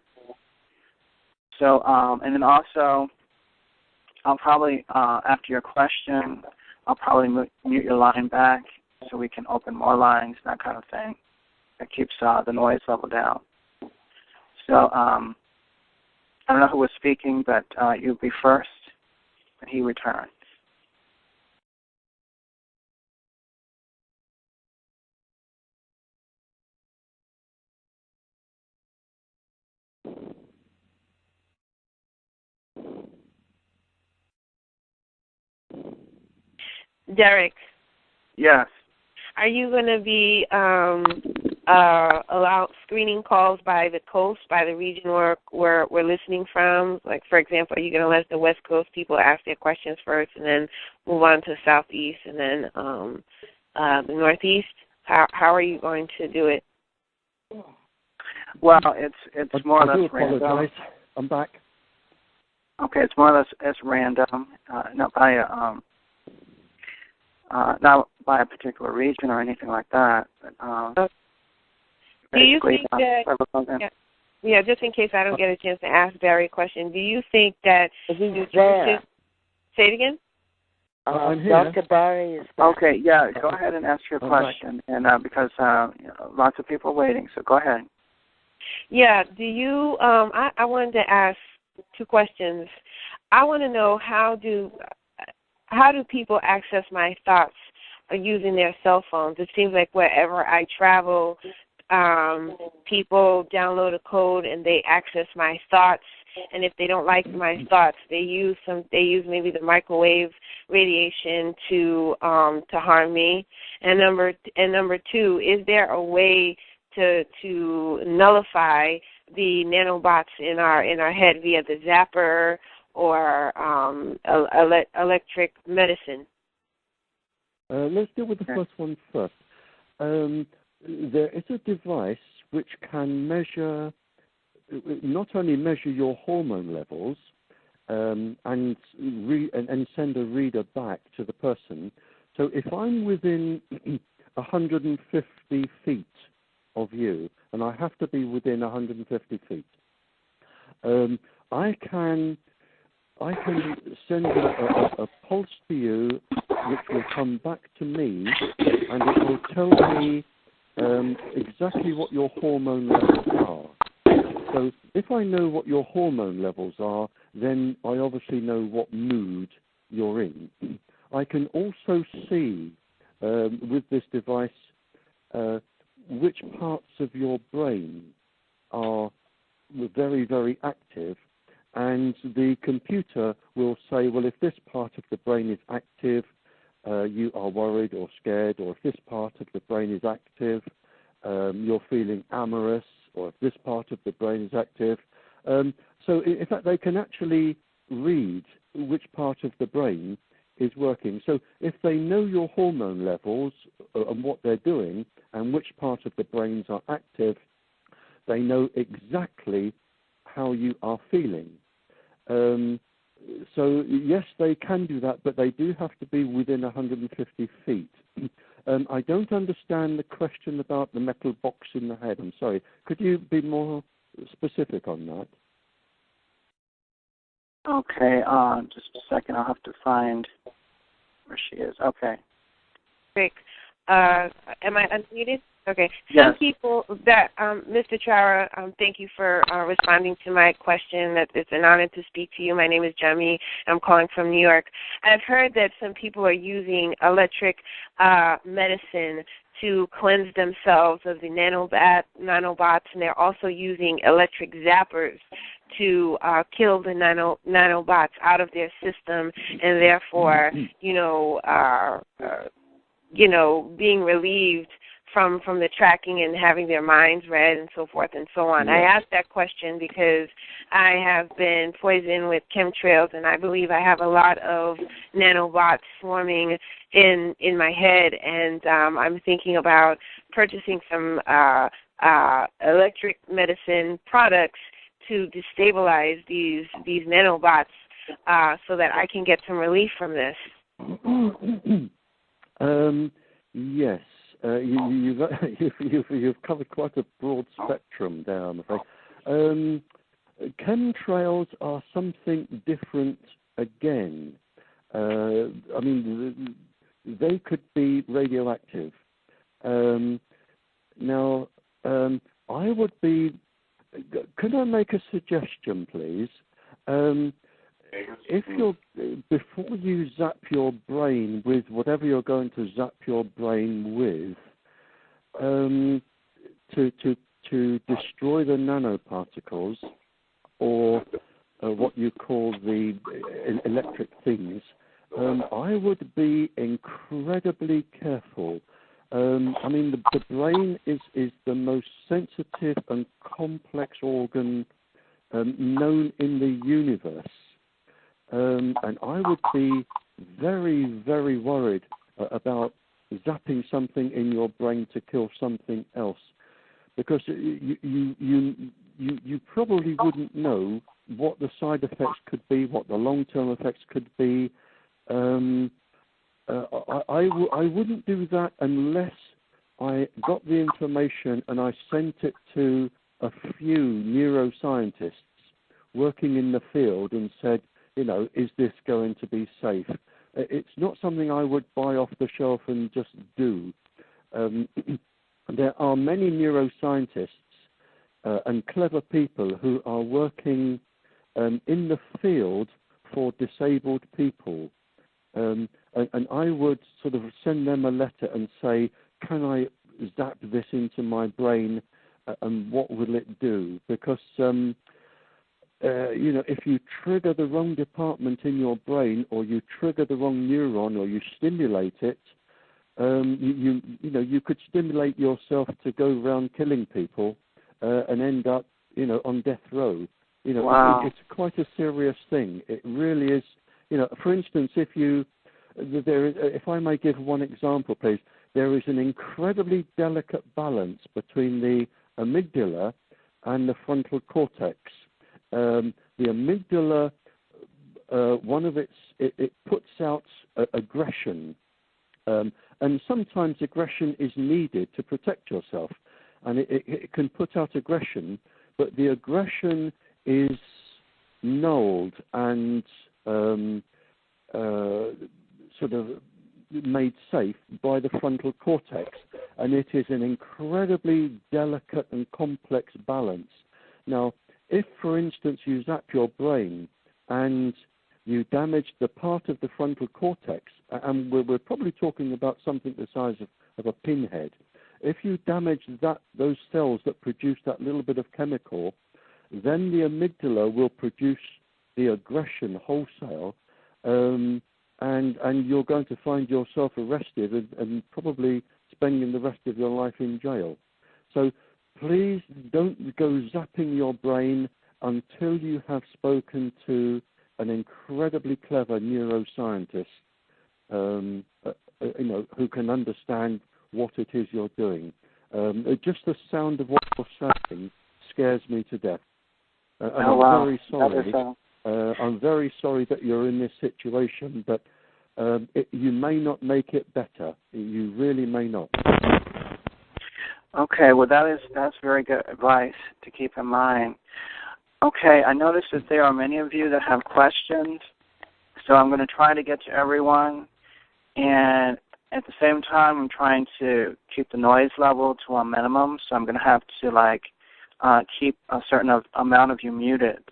So, and then also, I'll probably, after your question, I'll probably mute your line back so we can open more lines, that kind of thing. That keeps the noise level down. So, I don't know who was speaking, but you'll be first when he returns. Derek. Yes. Are you going to be allow screening calls by the coast, by the region where we're listening from? Like, for example, are you going to let the West Coast people ask their questions first and then move on to the Southeast and then the Northeast? How are you going to do it? Well, it's more or less random. Apologize. I'm back. Okay, it's more or less as random, not by a particular region or anything like that. But, do you think that? Yeah, just in case I don't get a chance to ask Barry a question, do you think that nutrition? Say it again. I'm here. Dr. Barrie is back. Okay, yeah, go ahead and ask your question, and because lots of people are waiting, so go ahead. Yeah, do you? I wanted to ask 2 questions. I want to know how do people access my thoughts using their cell phones? It seems like wherever I travel, people download a code and they access my thoughts. And if they don't like my thoughts, they use maybe the microwave radiation to harm me. And number 2, is there a way to nullify the nanobots in our head via the zapper or electric medicine? Let's deal with the first one first. There is a device which can not only measure your hormone levels and send a reader back to the person. So if I'm within 150 feet of you, and I have to be within 150 feet, I can send a pulse to you, which will come back to me, and it will tell me exactly what your hormone levels are. So if I know what your hormone levels are, then I obviously know what mood you're in. I can also see with this device which parts of your brain are very, very active, and the computer will say, well, if this part of the brain is active, you are worried or scared, or if this part of the brain is active, you're feeling amorous, or if this part of the brain is active. So in fact, they can actually read which part of the brain is working. So if they know your hormone levels and what they're doing and which part of the brains are active, they know exactly how you are feeling. So yes, they can do that, but they do have to be within 150 feet. I don't understand the question about the metal box in the head. I'm sorry. Could you be more specific on that? Okay, just a second. I'll have to find where she is. Okay. Great. Am I unmuted? Okay. Yes. Some people that, Mr. Trower, thank you for responding to my question. That it's an honor to speak to you. My name is Jamie. I'm calling from New York. I've heard that some people are using electric medicine to cleanse themselves of the nanobots, and they're also using electric zappers to kill the nanobots out of their system, and therefore, being relieved from the tracking and having their minds read and so forth and so on. Yeah. I asked that question because I have been poisoned with chemtrails, and I believe I have a lot of nanobots swarming in my head, and I'm thinking about purchasing some electric medicine products to destabilize these nanobots so that I can get some relief from this. Yes. You've covered quite a broad spectrum there, I'm afraid. Chemtrails are something different again. I mean, they could be radioactive. Now, I would be... Could I make a suggestion, please? Before you zap your brain with whatever you're going to zap your brain with, to destroy the nanoparticles, or what you call the electric things, I would be incredibly careful. I mean, the brain is the most sensitive and complex organ known in the universe. And I would be very, very worried about zapping something in your brain to kill something else, because you probably wouldn't know what the side effects could be, what the long-term effects could be. I wouldn't do that unless I got the information and I sent it to a few neuroscientists working in the field and said, is this going to be safe? It's not something I would buy off the shelf and just do. There are many neuroscientists and clever people who are working in the field for disabled people. And I would sort of send them a letter and say, can I zap this into my brain and what will it do? Because, if you trigger the wrong department in your brain, or you trigger the wrong neuron, or you stimulate it, you could stimulate yourself to go around killing people and end up, on death row. Wow. It's quite a serious thing. It really is. For instance, if I may give one example, please, there is an incredibly delicate balance between the amygdala and the frontal cortex. The amygdala, it puts out aggression, and sometimes aggression is needed to protect yourself, and it can put out aggression, but the aggression is nulled and sort of made safe by the frontal cortex, and it is an incredibly delicate and complex balance. Now, if, for instance, you zap your brain and you damage the part of the frontal cortex, and we're probably talking about something the size of a pinhead, if you damage those cells that produce that little bit of chemical, then the amygdala will produce the aggression wholesale, and you're going to find yourself arrested and probably spending the rest of your life in jail. So please don't go zapping your brain until you have spoken to an incredibly clever neuroscientist, who can understand what it is you're doing. Just the sound of what you're saying scares me to death. I'm very sorry. I'm very sorry that you're in this situation, but you may not make it better. You really may not. Okay, well, that's very good advice to keep in mind. Okay, I noticed that there are many of you that have questions, so I'm going to try to get to everyone, and at the same time, I'm trying to keep the noise level to a minimum, so I'm going to have to keep a certain amount of you muted.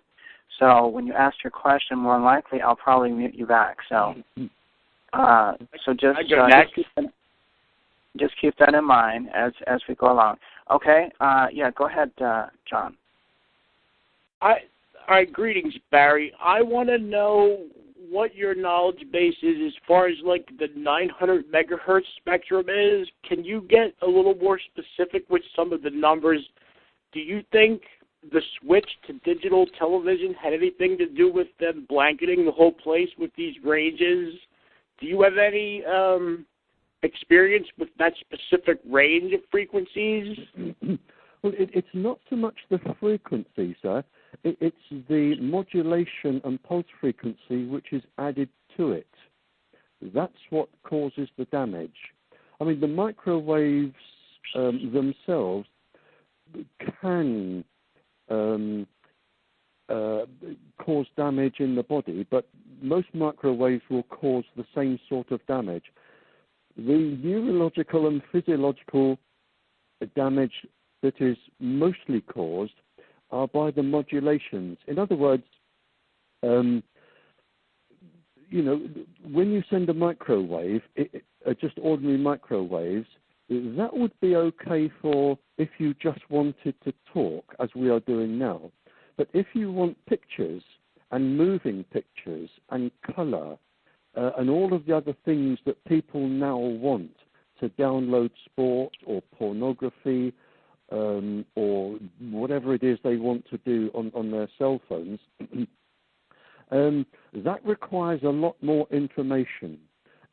So when you ask your question, more than likely, I'll probably mute you back. So, just keep that in mind as we go along. Okay. Go ahead, John. All right, greetings, Barry. I want to know what your knowledge base is as far as like the 900 megahertz spectrum is. Can you get a little more specific with some of the numbers? Do you think the switch to digital television had anything to do with them blanketing the whole place with these ranges? Do you have any experience with that specific range of frequencies? Well, it's not so much the frequency, sir. It's the modulation and pulse frequency which is added to it. That's what causes the damage. I mean, the microwaves themselves can cause damage in the body, but most microwaves will cause the same sort of damage. The neurological and physiological damage that is mostly caused are by the modulations. In other words, when you send a microwave, just ordinary microwaves, that would be okay for if you just wanted to talk, as we are doing now. But if you want pictures and moving pictures and color and all of the other things that people now want, to download sport or pornography or whatever it is they want to do on their cell phones, that requires a lot more information.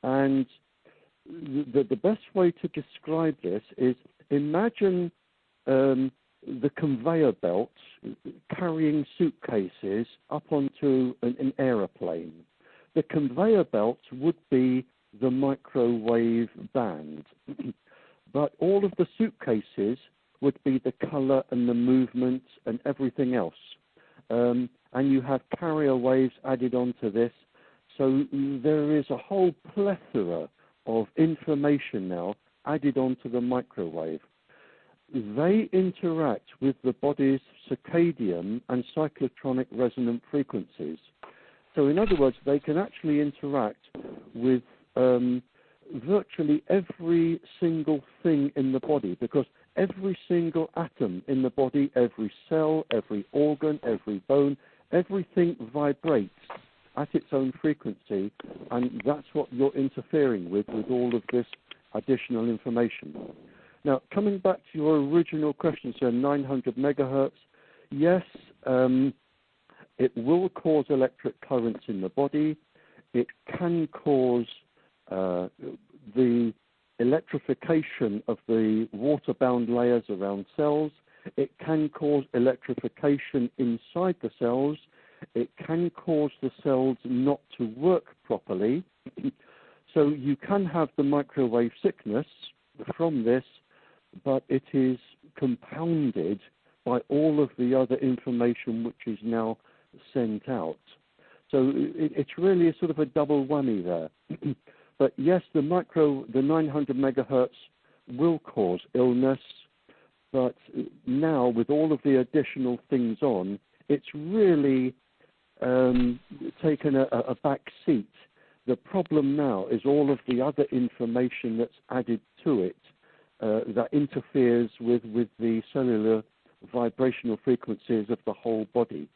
And the best way to describe this is imagine the conveyor belts carrying suitcases up onto an aeroplane. The conveyor belts would be the microwave band, but all of the suitcases would be the color and the movement and everything else. And you have carrier waves added onto this. So there is a whole plethora of information now added onto the microwave. They interact with the body's circadian and cyclotronic resonant frequencies. So in other words, they can actually interact with virtually every single thing in the body, because every single atom in the body, every cell, every organ, every bone, everything vibrates at its own frequency, and that's what you're interfering with all of this additional information. Now, coming back to your original question, sir, 900 megahertz, yes, it will cause electric currents in the body. It can cause the electrification of the water-bound layers around cells. It can cause electrification inside the cells. It can cause the cells not to work properly. So you can have the microwave sickness from this, but it is compounded by all of the other information which is now sent out. So it's really a sort of a double whammy there. But yes, the 900 megahertz will cause illness, but now with all of the additional things on, it's really taken a back seat. The problem now is all of the other information that's added to it that interferes with the cellular vibrational frequencies of the whole body.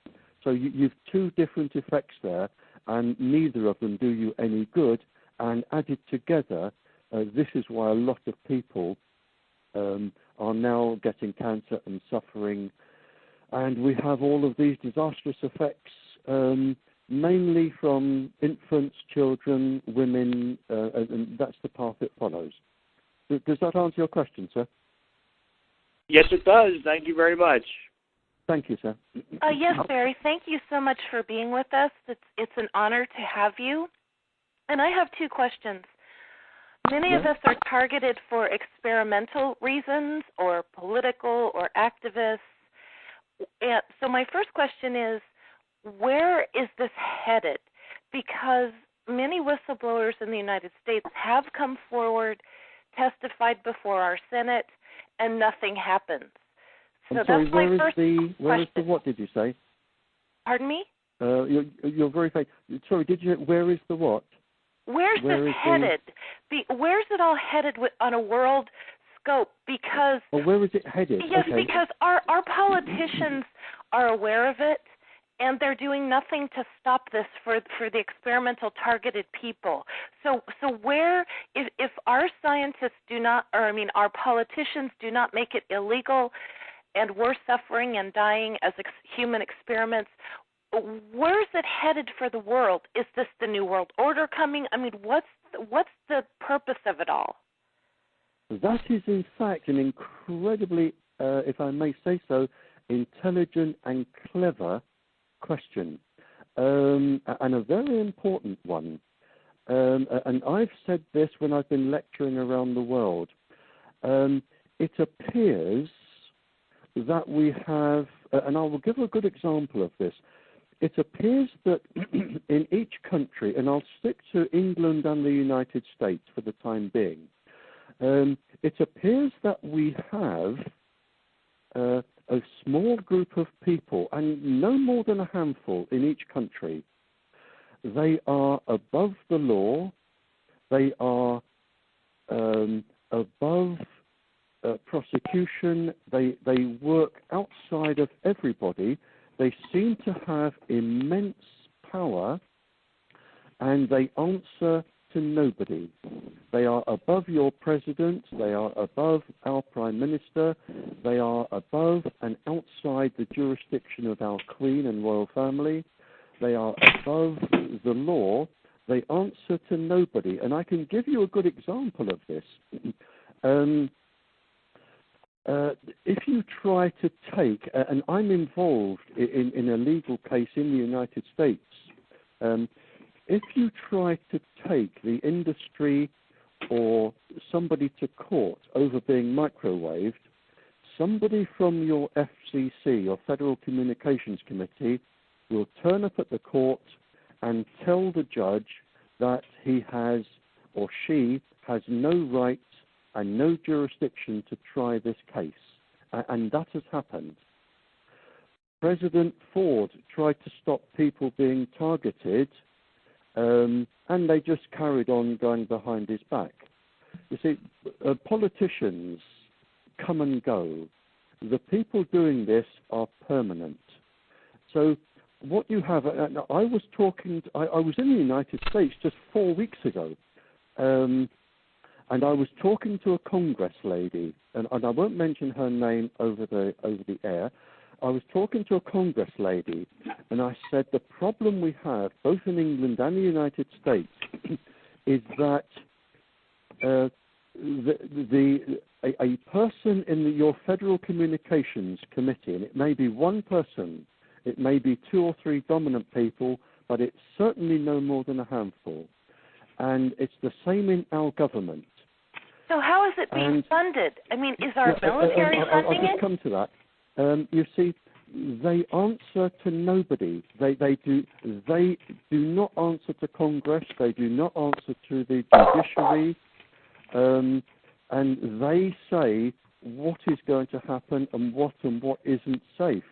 So you've two different effects there, and neither of them do you any good. And added together, this is why a lot of people are now getting cancer and suffering. And we have all of these disastrous effects, mainly from infants, children, women, and that's the path it follows. Does that answer your question, sir? Yes, it does. Thank you very much. Thank you, sir. Yes, Barry, thank you so much for being with us. It's an honor to have you. And I have two questions. Many of us are targeted for experimental reasons or political or activists. And so my first question is, where is this headed? Because many whistleblowers in the United States have come forward, testified before our Senate, and nothing happens. So sorry, that's my first question. Where is the what did you say? Pardon me? You're very fake. Sorry, did you? Where is the what? Where's this headed? Where's it all headed on a world scope? Because where is it headed? Yes, okay. Because our politicians are aware of it, and they're doing nothing to stop this for the experimental targeted people. So where, if our scientists do not, our politicians do not make it illegal, and we're suffering and dying as human experiments, where is it headed for the world? Is this the New World Order coming? I mean, what's the purpose of it all? That is, in fact, an incredibly, if I may say so, intelligent and clever question, and a very important one. And I've said this when I've been lecturing around the world. It appears that we have, and I will give a good example of this. It appears that in each country, and I'll stick to England and the United States for the time being, it appears that we have a small group of people, and no more than a handful in each country. They are above the law. They are above prosecution. They work outside of everybody. They seem to have immense power, and they answer to nobody. They are above your president. They are above our prime minister. They are above and outside the jurisdiction of our queen and royal family. They are above the law. They answer to nobody. And I can give you a good example of this. If you try to take, and I'm involved in a legal case in the United States, if you try to take the industry or somebody to court over being microwaved, somebody from your FCC, your Federal Communications Committee, will turn up at the court and tell the judge that he has or she has no right and no jurisdiction to try this case. And that has happened. President Ford tried to stop people being targeted, and they just carried on going behind his back. You see, politicians come and go. The people doing this are permanent. So what you have, I was in the United States just 4 weeks ago, and I was talking to a Congress lady, and I won't mention her name over the air. I was talking to a Congress lady, and I said the problem we have, both in England and the United States, is that a person in your Federal Communications Committee, and it may be one person, it may be 2 or 3 dominant people, but it's certainly no more than a handful. And it's the same in our government. So how is it being funded? I mean, is our military funding I'll just come to that. You see, they answer to nobody. They do not answer to Congress. They do not answer to the judiciary, and they say what is going to happen and what isn't safe,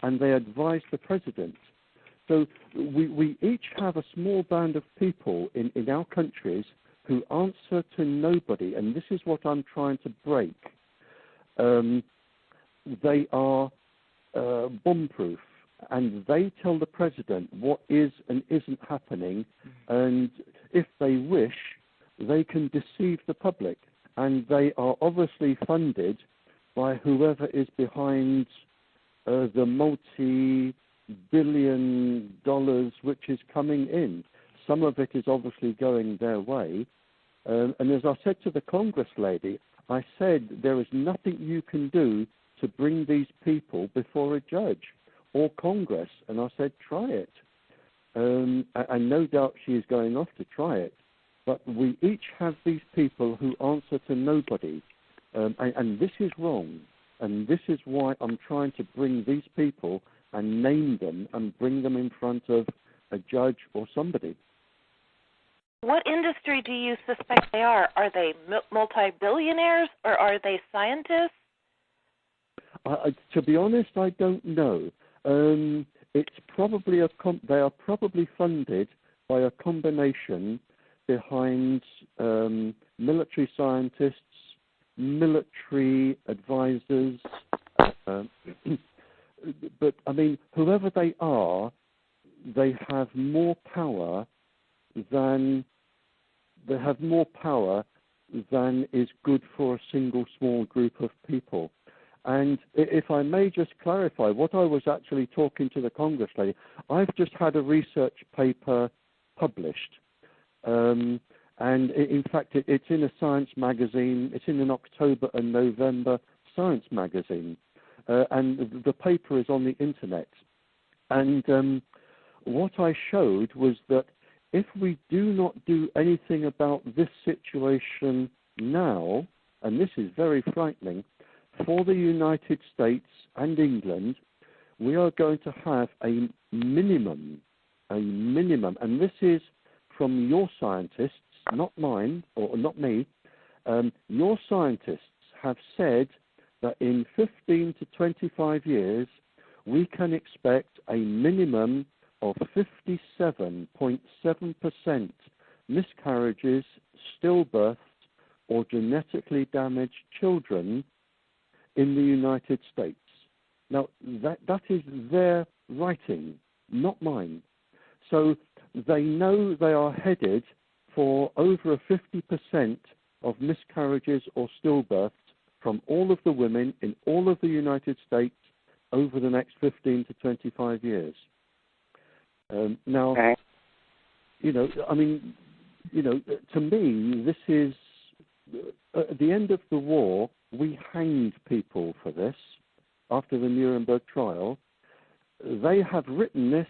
and they advise the president. So we each have a small band of people in our countries who answer to nobody, and this is what I'm trying to break. They are bomb-proof, and they tell the president what is and isn't happening, and if they wish, they can deceive the public, and they are obviously funded by whoever is behind the multi-billion dollars which is coming in. Some of it is obviously going their way. And as I said to the Congress lady, I said there is nothing you can do to bring these people before a judge or Congress. And I said, try it. And no doubt she is going off to try it. But we each have these people who answer to nobody. And this is wrong. And this is why I'm trying to bring these people and name them and bring them in front of a judge or somebody. What industry do you suspect they are? Are they multi-billionaires or are they scientists? To be honest, I don't know. It's probably they are probably funded by a combination behind military scientists, military advisors. But I mean, whoever they are, they have more power than is good for a single small group of people. And if I may just clarify, what I was actually talking to the Congress lady, I've just had a research paper published. And in fact, it's in a science magazine. It's in an October and November science magazine. And the paper is on the internet. And what I showed was that if we do not do anything about this situation now, and this is very frightening, for the United States and England, we are going to have a minimum, and this is from your scientists, not mine, or not me. Your scientists have said that in 15 to 25 years, we can expect a minimum of 57.7% miscarriages, stillbirths, or genetically damaged children in the United States. Now, that is their writing, not mine. So they know they are headed for over 50% of miscarriages or stillbirths from all of the women in all of the United States over the next 15 to 25 years. Now, okay. To me, this is, at the end of the war, we hanged people for this after the Nuremberg trial. They have written this,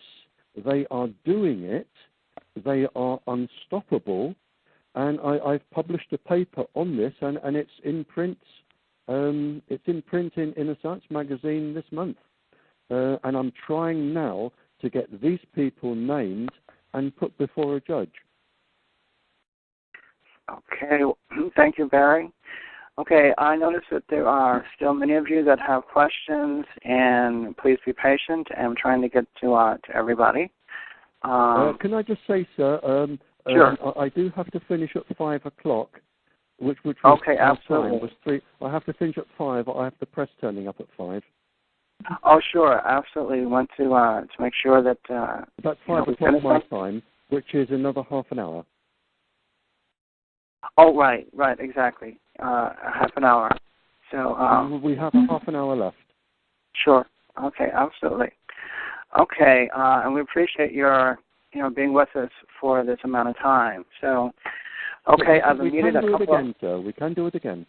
they are doing it, they are unstoppable, and I've published a paper on this, and it's in print. It's in print in a science magazine this month, and I'm trying now to get these people named and put before a judge. Okay, thank you, Barry. Okay, I notice that there are still many of you that have questions, and please be patient. I'm trying to get to everybody. Can I just say, sir, sure. I do have to finish at 5 o'clock, which was okay, absolutely. Time was 3. I have to finish at 5. I have the press turning up at 5. Oh, sure, absolutely. We want to make sure that... That's 5 o'clock my time, which is another half an hour. Oh, right, exactly. Half an hour. So we have a half an hour left. Sure. Okay, absolutely. Okay, and we appreciate your being with us for this amount of time. So, okay, I've muted a couple. We can do it again, sir. We can do it again.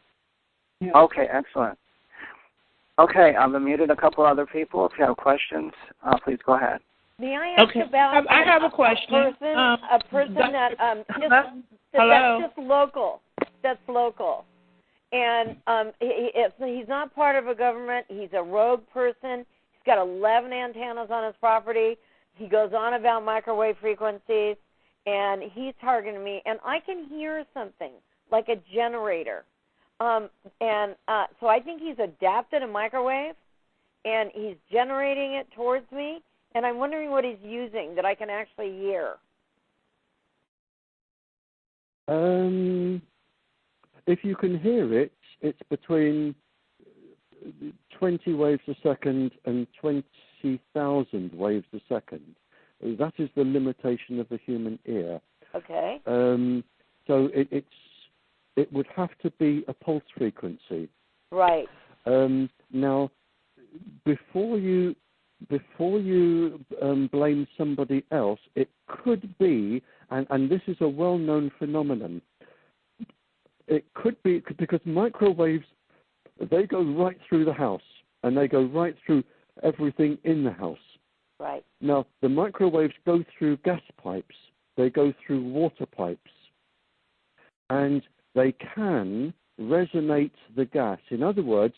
Okay, excellent. Okay, I've muted a couple other people. If you have questions, please go ahead. May I ask about? I have a question. A person that's just local. That's local, and he's not part of a government. He's a rogue person. He's got 11 antennas on his property. He goes on about microwave frequencies, and he's targeting me. And I can hear something like a generator. So I think he's adapted a microwave, and he's generating it towards me. And I'm wondering what he's using that I can actually hear. If you can hear it, it's between 20 waves a second and 20,000 waves a second. That is the limitation of the human ear. Okay. So it would have to be a pulse frequency. Right. Now, before you blame somebody else, it could be, and this is a well-known phenomenon, it could be because microwaves, they go right through the house, and they go right through everything in the house. Right. Now, the microwaves go through gas pipes, they go through water pipes, and they can resonate the gas. In other words,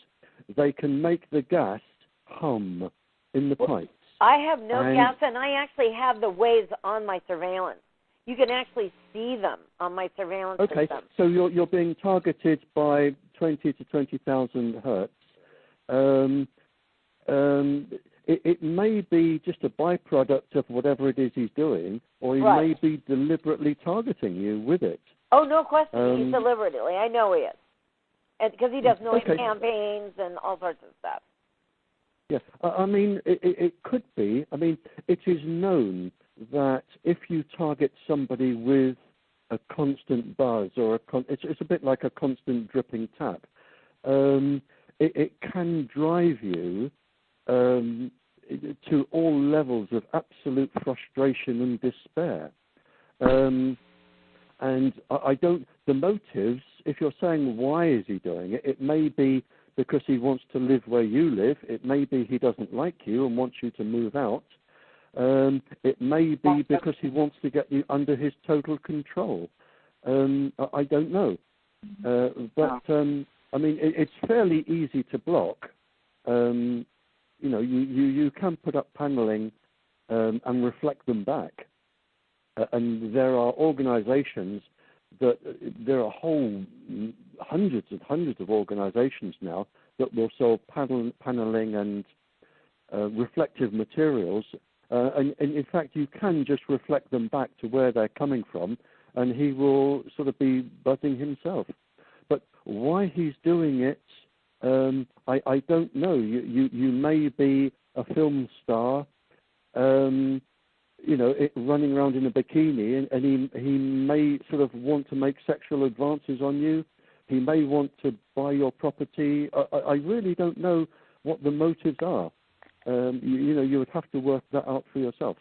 they can make the gas hum in the pipes. I have no gas, and I actually have the waves on my surveillance. You can actually see them on my surveillance system. Okay, so you're being targeted by 20 to 20,000 hertz. It may be just a byproduct of whatever it is he's doing, or he may be deliberately targeting you with it. Oh, no question. He's deliberately. I know he is. And because he does noise campaigns and all sorts of stuff. Yeah, I mean, it could be. I mean, it is known that if you target somebody with a constant buzz or it's a bit like a constant dripping tap, it can drive you to all levels of absolute frustration and despair. And I don't, the motives, if you're saying why is he doing it, it may be because he wants to live where you live. It may be he doesn't like you and wants you to move out. It may be because he wants to get you under his total control. I don't know. But, I mean, it's fairly easy to block. You know, you can put up paneling and reflect them back. And there are organizations that there are whole hundreds and hundreds of organizations now that will sell paneling and reflective materials. And in fact, you can just reflect them back to where they're coming from, and he will sort of be buzzing himself. But why he's doing it, I don't know. You may be a film star. running around in a bikini, and he may sort of want to make sexual advances on you. He may want to buy your property. I really don't know what the motives are. You would have to work that out for yourself.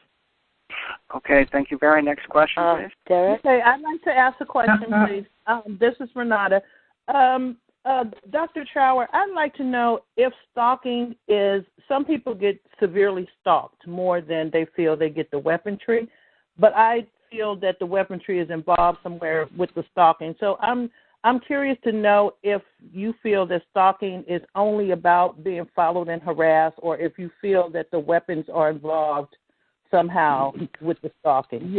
Okay, thank you. Very next question, please. Derek? Okay, I'd like to ask a question, please. This is Renata. Dr. Trower, I'd like to know if stalking is, some people get severely stalked more than they feel they get the weaponry, but I feel that the weaponry is involved somewhere with the stalking. So I'm curious to know if you feel that stalking is only about being followed and harassed, or if you feel that the weapons are involved somehow with the stalking.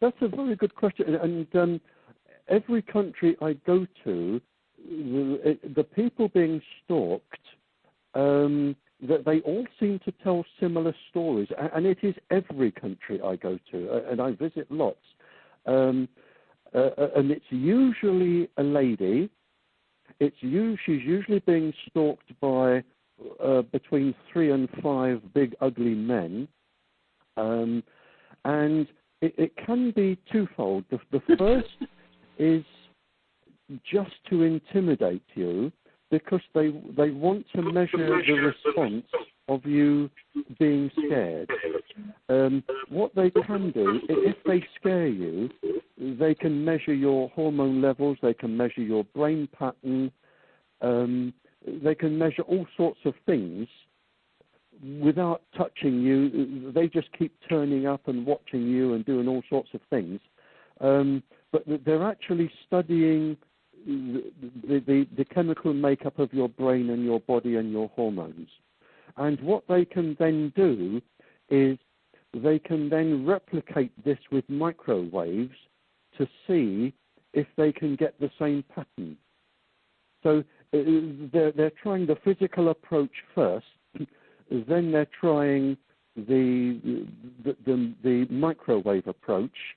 That's a very good question. And every country I go to, the people being stalked, that they all seem to tell similar stories, and it is every country I go to, and I visit lots. And it's usually a lady. She's usually being stalked by between 3 and 5 big ugly men, and it can be twofold. The first is just to intimidate you, because they want to measure the response of you being scared. What they can do, if they scare you, they can measure your hormone levels, they can measure your brain pattern, they can measure all sorts of things without touching you. They just keep turning up and watching you and doing all sorts of things. But they're actually studying the chemical makeup of your brain and your body and your hormones. And what they can then do is they can then replicate this with microwaves to see if they can get the same pattern. So they're trying the physical approach first, then they're trying the microwave approach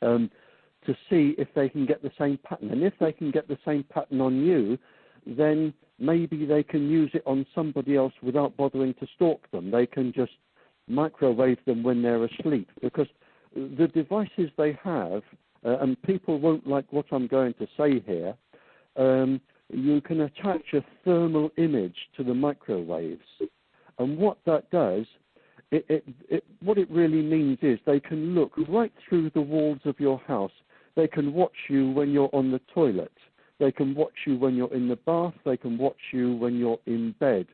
to see if they can get the same pattern. And if they can get the same pattern on you, then maybe they can use it on somebody else without bothering to stalk them. They can just microwave them when they're asleep, because the devices they have, and people won't like what I'm going to say here, you can attach a thermal image to the microwaves. And what that does, what it really means is they can look right through the walls of your house. They can watch you when you're on the toilet. They can watch you when you're in the bath. They can watch you when you're in bed.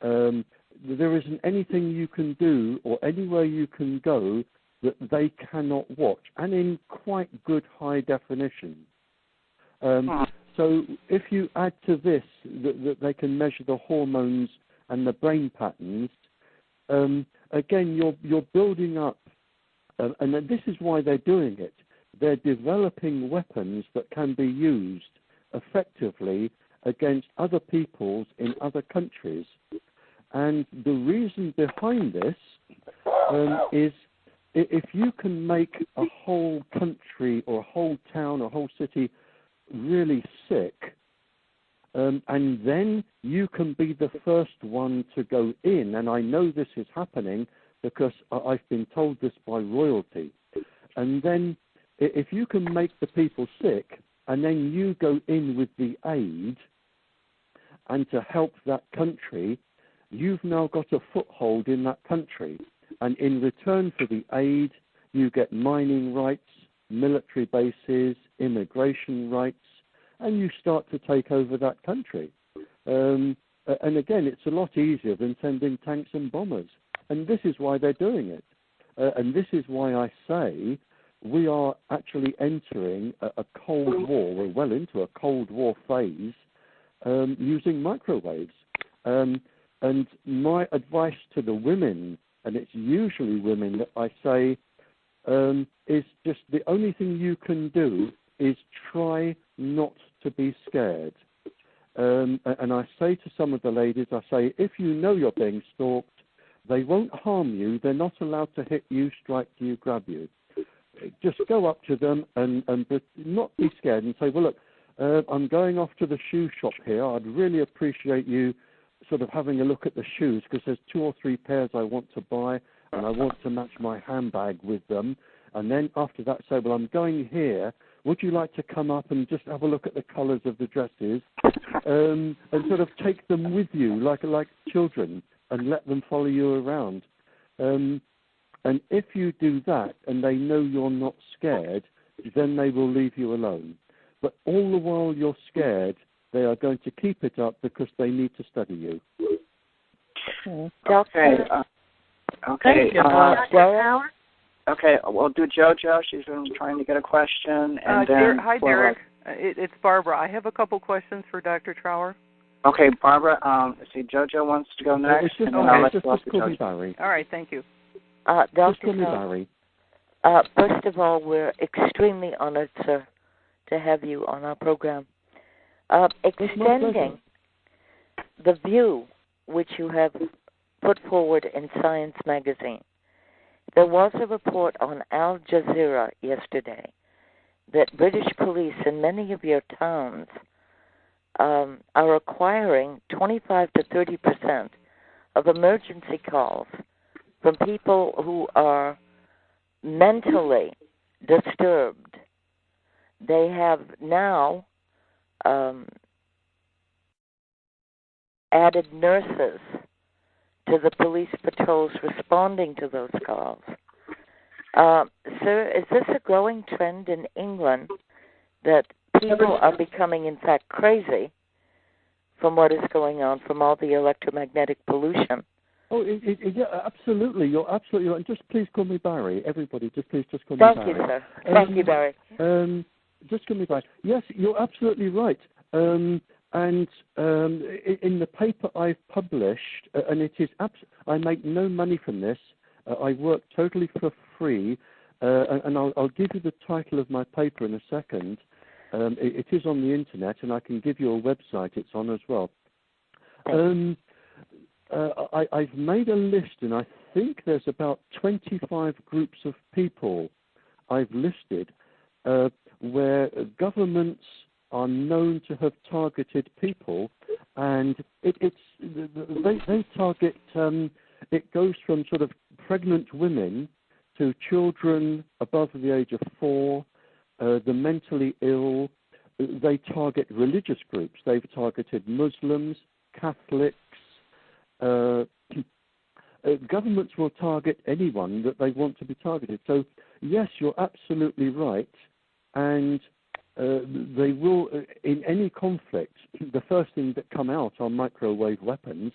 There isn't anything you can do or anywhere you can go that they cannot watch, and in quite good high definition. So if you add to this that they can measure the hormones and the brain patterns, again, you're building up, and this is why they're doing it. They're developing weapons that can be used effectively against other peoples in other countries. And the reason behind this is if you can make a whole country or a whole town or a whole city really sick, and then you can be the first one to go in, and I know this is happening because I've been told this by royalty, and then if you can make the people sick, and then you go in with the aid and to help that country, you've now got a foothold in that country. And in return for the aid, you get mining rights, military bases, immigration rights, and you start to take over that country. And again, it's a lot easier than sending tanks and bombers. And this is why they're doing it. And this is why I say we are actually entering a Cold War. We're well into a Cold War phase using microwaves. And my advice to the women, and it's usually women that I say, is just the only thing you can do is try not to be scared. And I say to some of the ladies, I say, if you know you're being stalked, they won't harm you. They're not allowed to hit you, strike you, grab you. Just go up to them and not be scared and say, well, look, I'm going off to the shoe shop here. I'd really appreciate you sort of having a look at the shoes because there's 2 or 3 pairs I want to buy. and I want to match my handbag with them. And then after that, say, well, I'm going here. Would you like to come up and just have a look at the colours of the dresses, and sort of take them with you like children, and let them follow you around? And if you do that, and they know you're not scared, then they will leave you alone. But all the while you're scared, they are going to keep it up because they need to study you. Okay. Okay, we'll do JoJo. She's trying to get a question. And then hi, Derek. It's Barbara. I have a couple questions for Dr. Trower. Okay, Barbara. See, JoJo wants to go next. Just call me Barry. All right, thank you. Just call me Barry. First of all, we're extremely honored, sir, to have you on our program. Extending the view which you have put forward in Science magazine, there was a report on Al Jazeera yesterday that British police in many of your towns are acquiring 25 to 30% of emergency calls from people who are mentally disturbed. They have now added nurses to the police patrols responding to those calls. Sir, is this a growing trend in England that people are becoming, in fact, crazy from what is going on, from all the electromagnetic pollution? Oh, yeah, absolutely. You're absolutely right. And just please call me Barry. Everybody, just call me Barry. Thank you, sir. Thank you, Barry. Just call me Barry. Yes, you're absolutely right. And in the paper I've published, and it is I make no money from this. I work totally for free, and I'll give you the title of my paper in a second. It is on the internet, and I can give you a website it's on as well. I've made a list, and I think there's about 25 groups of people I've listed where governments are known to have targeted people, and they target. It goes from sort of pregnant women to children above the age of 4, the mentally ill. They target religious groups. They've targeted Muslims, Catholics. Governments will target anyone that they want to be targeted. So, yes, you're absolutely right. And they will, in any conflict, the first thing that come out are microwave weapons,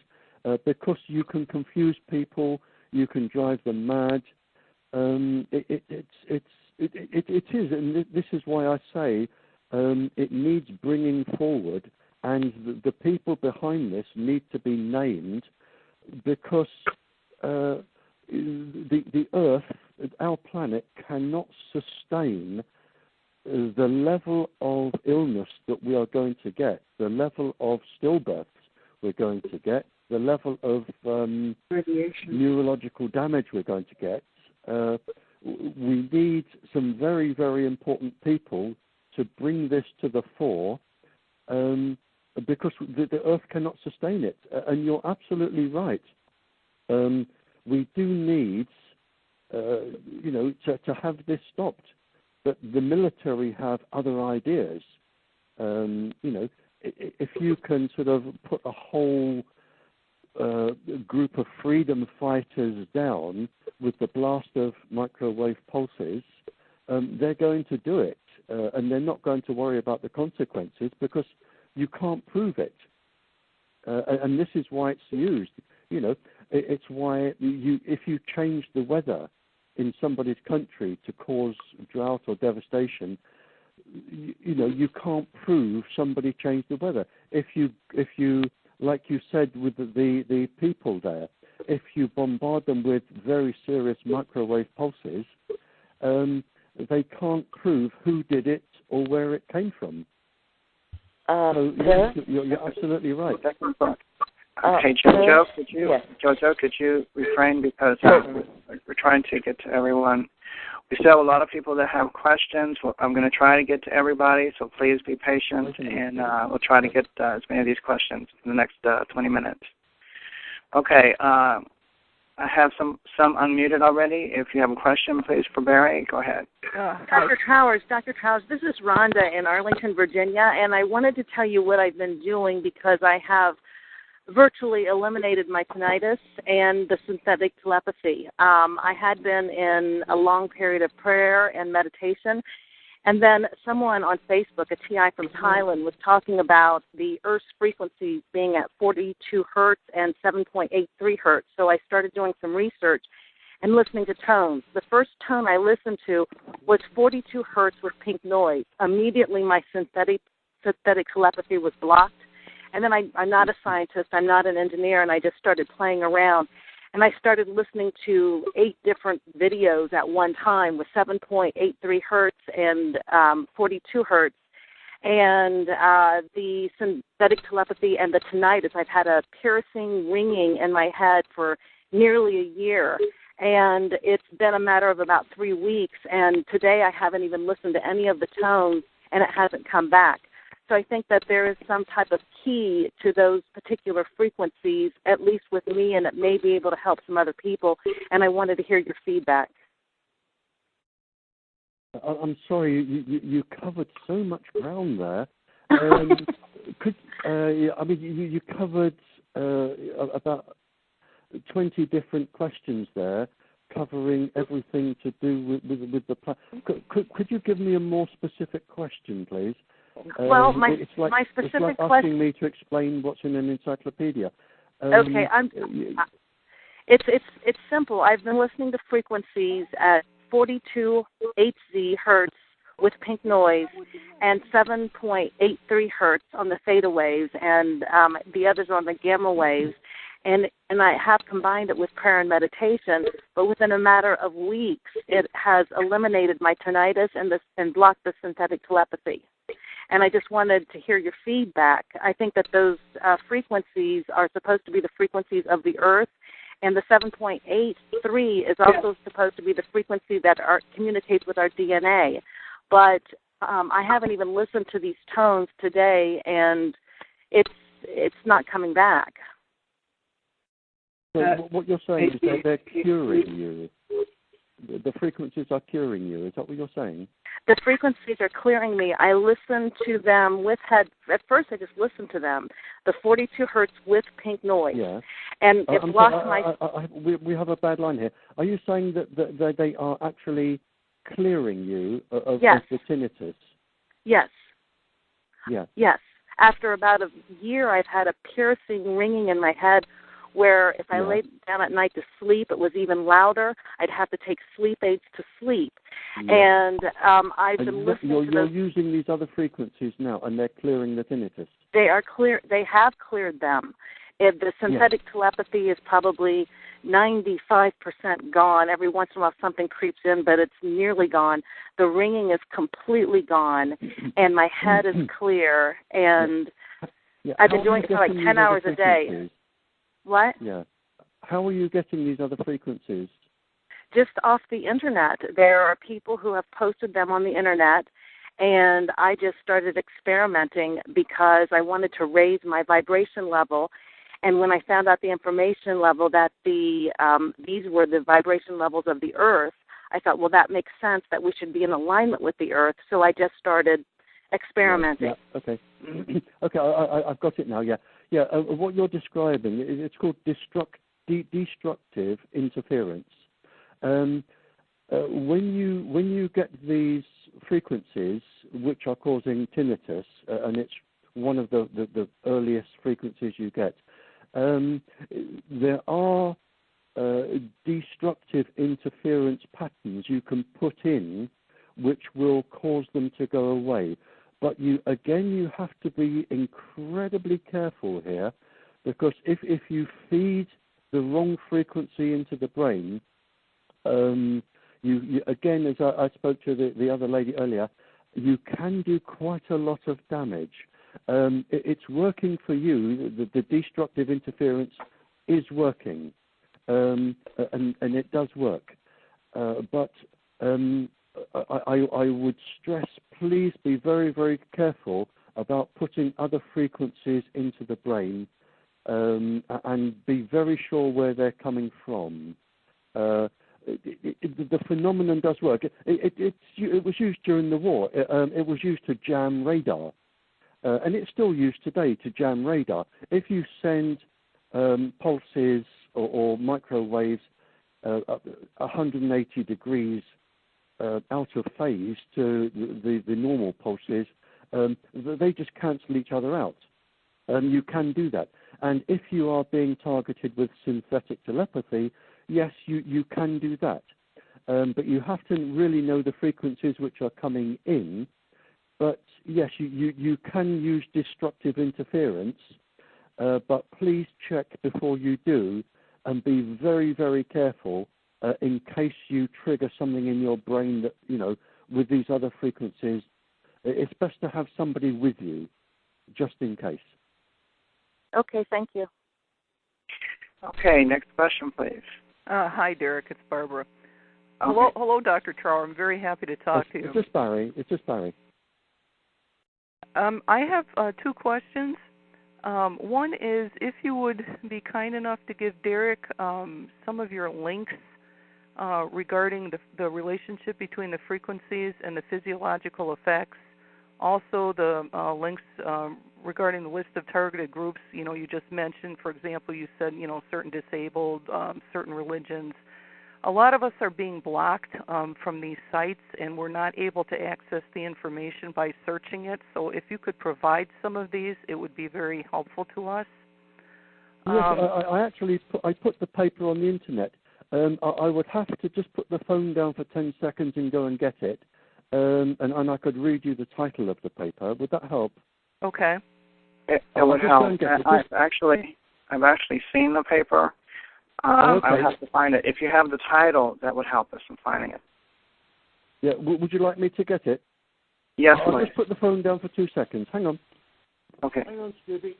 because you can confuse people, you can drive them mad. It is, and this is why I say it needs bringing forward, and the people behind this need to be named, because the Earth, our planet, cannot sustain the level of illness that we are going to get, the level of stillbirths we're going to get, the level of neurological damage we're going to get. We need some very, very important people to bring this to the fore, because the Earth cannot sustain it. And you're absolutely right. We do need, to have this stopped. But the military have other ideas. If you can sort of put a whole group of freedom fighters down with the blast of microwave pulses, they're going to do it. And they're not going to worry about the consequences, because you can't prove it. And this is why it's used. It's why if you change the weather in somebody's country to cause drought or devastation, you can't prove somebody changed the weather. If you like you said with the people there, if you bombard them with very serious microwave pulses, they can't prove who did it or where it came from. So yes, you're absolutely right. Okay, Jojo, could you refrain, because we're trying to get to everyone. We still have a lot of people that have questions. I'm going to try to get to everybody, so please be patient, and we'll try to get as many of these questions in the next 20 minutes. Okay, I have some unmuted already. If you have a question, please, for Barrie, go ahead. Dr. Trower, this is Rhonda in Arlington, Virginia, and I wanted to tell you what I've been doing because I have virtually eliminated my tinnitus and the synthetic telepathy. I had been in a long period of prayer and meditation, and then someone on Facebook, a TI from Thailand, was talking about the Earth's frequencies being at 42 hertz and 7.83 hertz. So I started doing some research and listening to tones. The first tone I listened to was 42 hertz with pink noise. Immediately my synthetic telepathy was blocked. And then I'm not a scientist, I'm not an engineer, and I just started playing around. And I started listening to 8 different videos at one time with 7.83 hertz and 42 hertz. And the synthetic telepathy and the tinnitus, I've had a piercing ringing in my head for nearly a year. And it's been a matter of about 3 weeks. And today I haven't even listened to any of the tones, and it hasn't come back. So I think that there is some type of key to those particular frequencies, at least with me, and it may be able to help some other people. And I wanted to hear your feedback. I'm sorry, you covered so much ground there. You covered about 20 different questions there, covering everything to do with the plan. Could you give me a more specific question, please? Well, my specific it's like asking me to explain what's in an encyclopedia. Okay, it's simple. I've been listening to frequencies at 42 HZ hertz with pink noise and 7.83 hertz on the theta waves, and the others on the gamma waves. And I have combined it with prayer and meditation, but within a matter of weeks, it has eliminated my tinnitus and blocked the synthetic telepathy. And I just wanted to hear your feedback. I think that those frequencies are supposed to be the frequencies of the Earth, and the 7.83 is also supposed to be the frequency that communicates with our DNA. But I haven't even listened to these tones today, and it's not coming back. So what you're saying is that they're curing you. The frequencies are curing you. Is that what you're saying? The frequencies are clearing me. I listen to them at first I just listened to them, the 42 hertz with pink noise. Yeah. And it blocked my... We have a bad line here. Are you saying that they are actually clearing you of the tinnitus? Yes. Yeah. Yes. After about a year, I've had a piercing ringing in my head where if I laid down at night to sleep, it was even louder. I'd have to take sleep aids to sleep. Yeah. And I've been listening to You're using these other frequencies now, and they're clearing the tinnitus. They are clear. They have cleared them. The synthetic telepathy is probably 95% gone. Every once in a while something creeps in, but it's nearly gone. The ringing is completely gone, and my head is clear. And I've been doing it for like 10 hours a day. What? Yeah. How are you getting these other frequencies? Just off the Internet. There are people who have posted them on the Internet, and I just started experimenting because I wanted to raise my vibration level. And when I found out the information level that these were the vibration levels of the Earth, I thought, well, that makes sense that we should be in alignment with the Earth. So I just started experimenting. Yeah. Okay. Okay, I've got it now, yeah. Yeah, what you're describing, it's called destructive interference. When you get these frequencies which are causing tinnitus, and it's one of the earliest frequencies you get, there are destructive interference patterns you can put in which will cause them to go away. But you have to be incredibly careful here, because if you feed the wrong frequency into the brain, you again, as I spoke to the other lady earlier, you can do quite a lot of damage. It's working for you. The destructive interference is working, and it does work. But I would stress, please be very, very careful about putting other frequencies into the brain and be very sure where they're coming from. The phenomenon does work. It was used during the war. It was used to jam radar, and it's still used today to jam radar. If you send pulses or microwaves 180 degrees out of phase to the normal pulses, they just cancel each other out. You can do that. And if you are being targeted with synthetic telepathy, yes, you can do that. But you have to really know the frequencies which are coming in. But yes, you can use destructive interference, but please check before you do and be very, very careful in case you trigger something in your brain that, with these other frequencies. It's best to have somebody with you, just in case. Okay, thank you. Okay, next question, please. Hi, Derek. It's Barbara. Okay. Hello, Dr. Trower. I'm very happy to talk to you. It's just Barry. I have two questions. One is if you would be kind enough to give Derek some of your links regarding the relationship between the frequencies and the physiological effects. Also, the links regarding the list of targeted groups, you just mentioned, for example, you said, certain disabled, certain religions. A lot of us are being blocked from these sites, and we're not able to access the information by searching it. So if you could provide some of these, it would be very helpful to us. Yes, I actually put the paper on the internet. I would have to just put the phone down for 10 seconds and go and get it. And I could read you the title of the paper. Would that help? Okay. It would help. I've actually seen the paper. Okay. I'll have to find it. If you have the title, that would help us in finding it. Yeah. Would you like me to get it? Yes, I'll please. just put the phone down for 2 seconds. Hang on. Okay. Hang on, Scooby.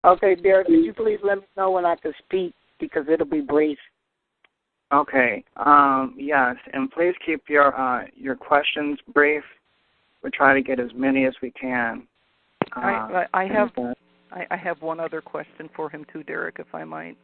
Okay, Derek, could you please let me know when I can speak, because it'll be brief. Okay. Yes, and please keep your questions brief. We try to get as many as we can. I have one other question for him too, Derek, if I might.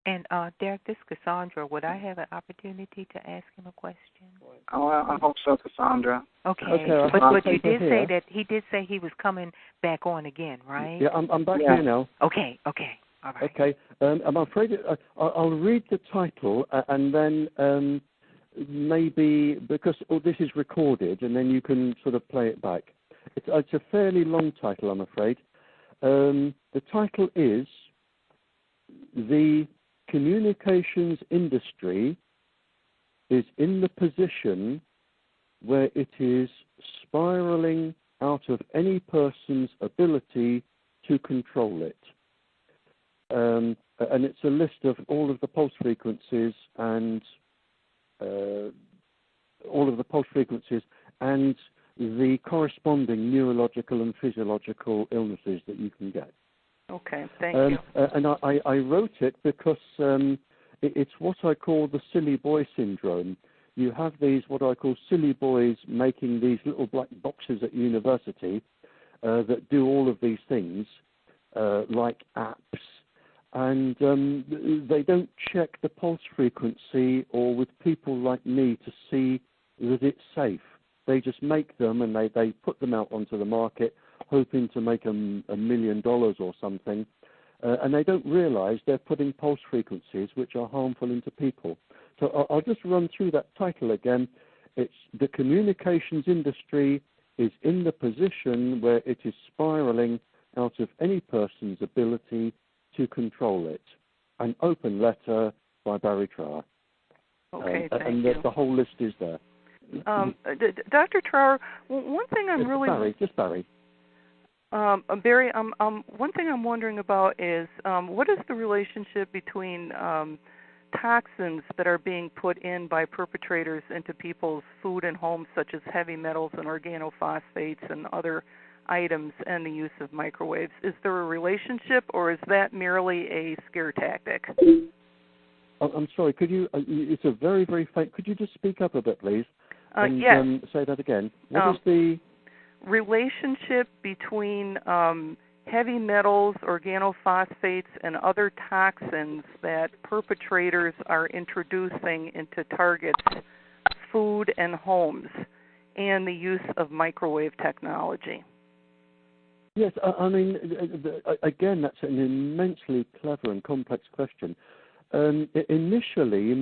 And Derek, this is Cassandra. Would I have an opportunity to ask him a question? Oh, I hope so, Cassandra. Okay. But you did say that he did say he was coming back on again, right? Yeah, I'm back here now. Okay. All right. Okay. I'm afraid I'll read the title and then maybe, because this is recorded, and then you can sort of play it back. It's a fairly long title, I'm afraid. The title is "The Communications Industry is in the position where it is spiraling out of any person's ability to control it." And it's a list of all of the pulse frequencies and the corresponding neurological and physiological illnesses that you can get. Okay, thank you. And I wrote it because it's what I call the silly boy syndrome. You have these, what I call silly boys, making these little black boxes at university that do all of these things, like apps, and they don't check the pulse frequency or with people like me to see that it's safe. They just make them and they put them out onto the market, hoping to make $1 million or something, and they don't realize they're putting pulse frequencies which are harmful into people. So I'll just run through that title again. It's "The Communications Industry is in the position where it is spiraling out of any person's ability to control it." An open letter by Barrie Trower. Okay, thank and you. the whole list is there. Dr. Trower, one thing I'm Just Barrie. Barry, one thing I'm wondering about is what is the relationship between toxins that are being put in by perpetrators into people's food and homes, such as heavy metals and organophosphates and other items, and the use of microwaves? Is there a relationship, or is that merely a scare tactic? I'm sorry, could you, it's a very, very faint, could you just speak up a bit, please? And yes. say that again. What is the... relationship between heavy metals, organophosphates, and other toxins that perpetrators are introducing into targets, food, and homes, and the use of microwave technology? Yes, I mean, again, that's an immensely clever and complex question. Initially,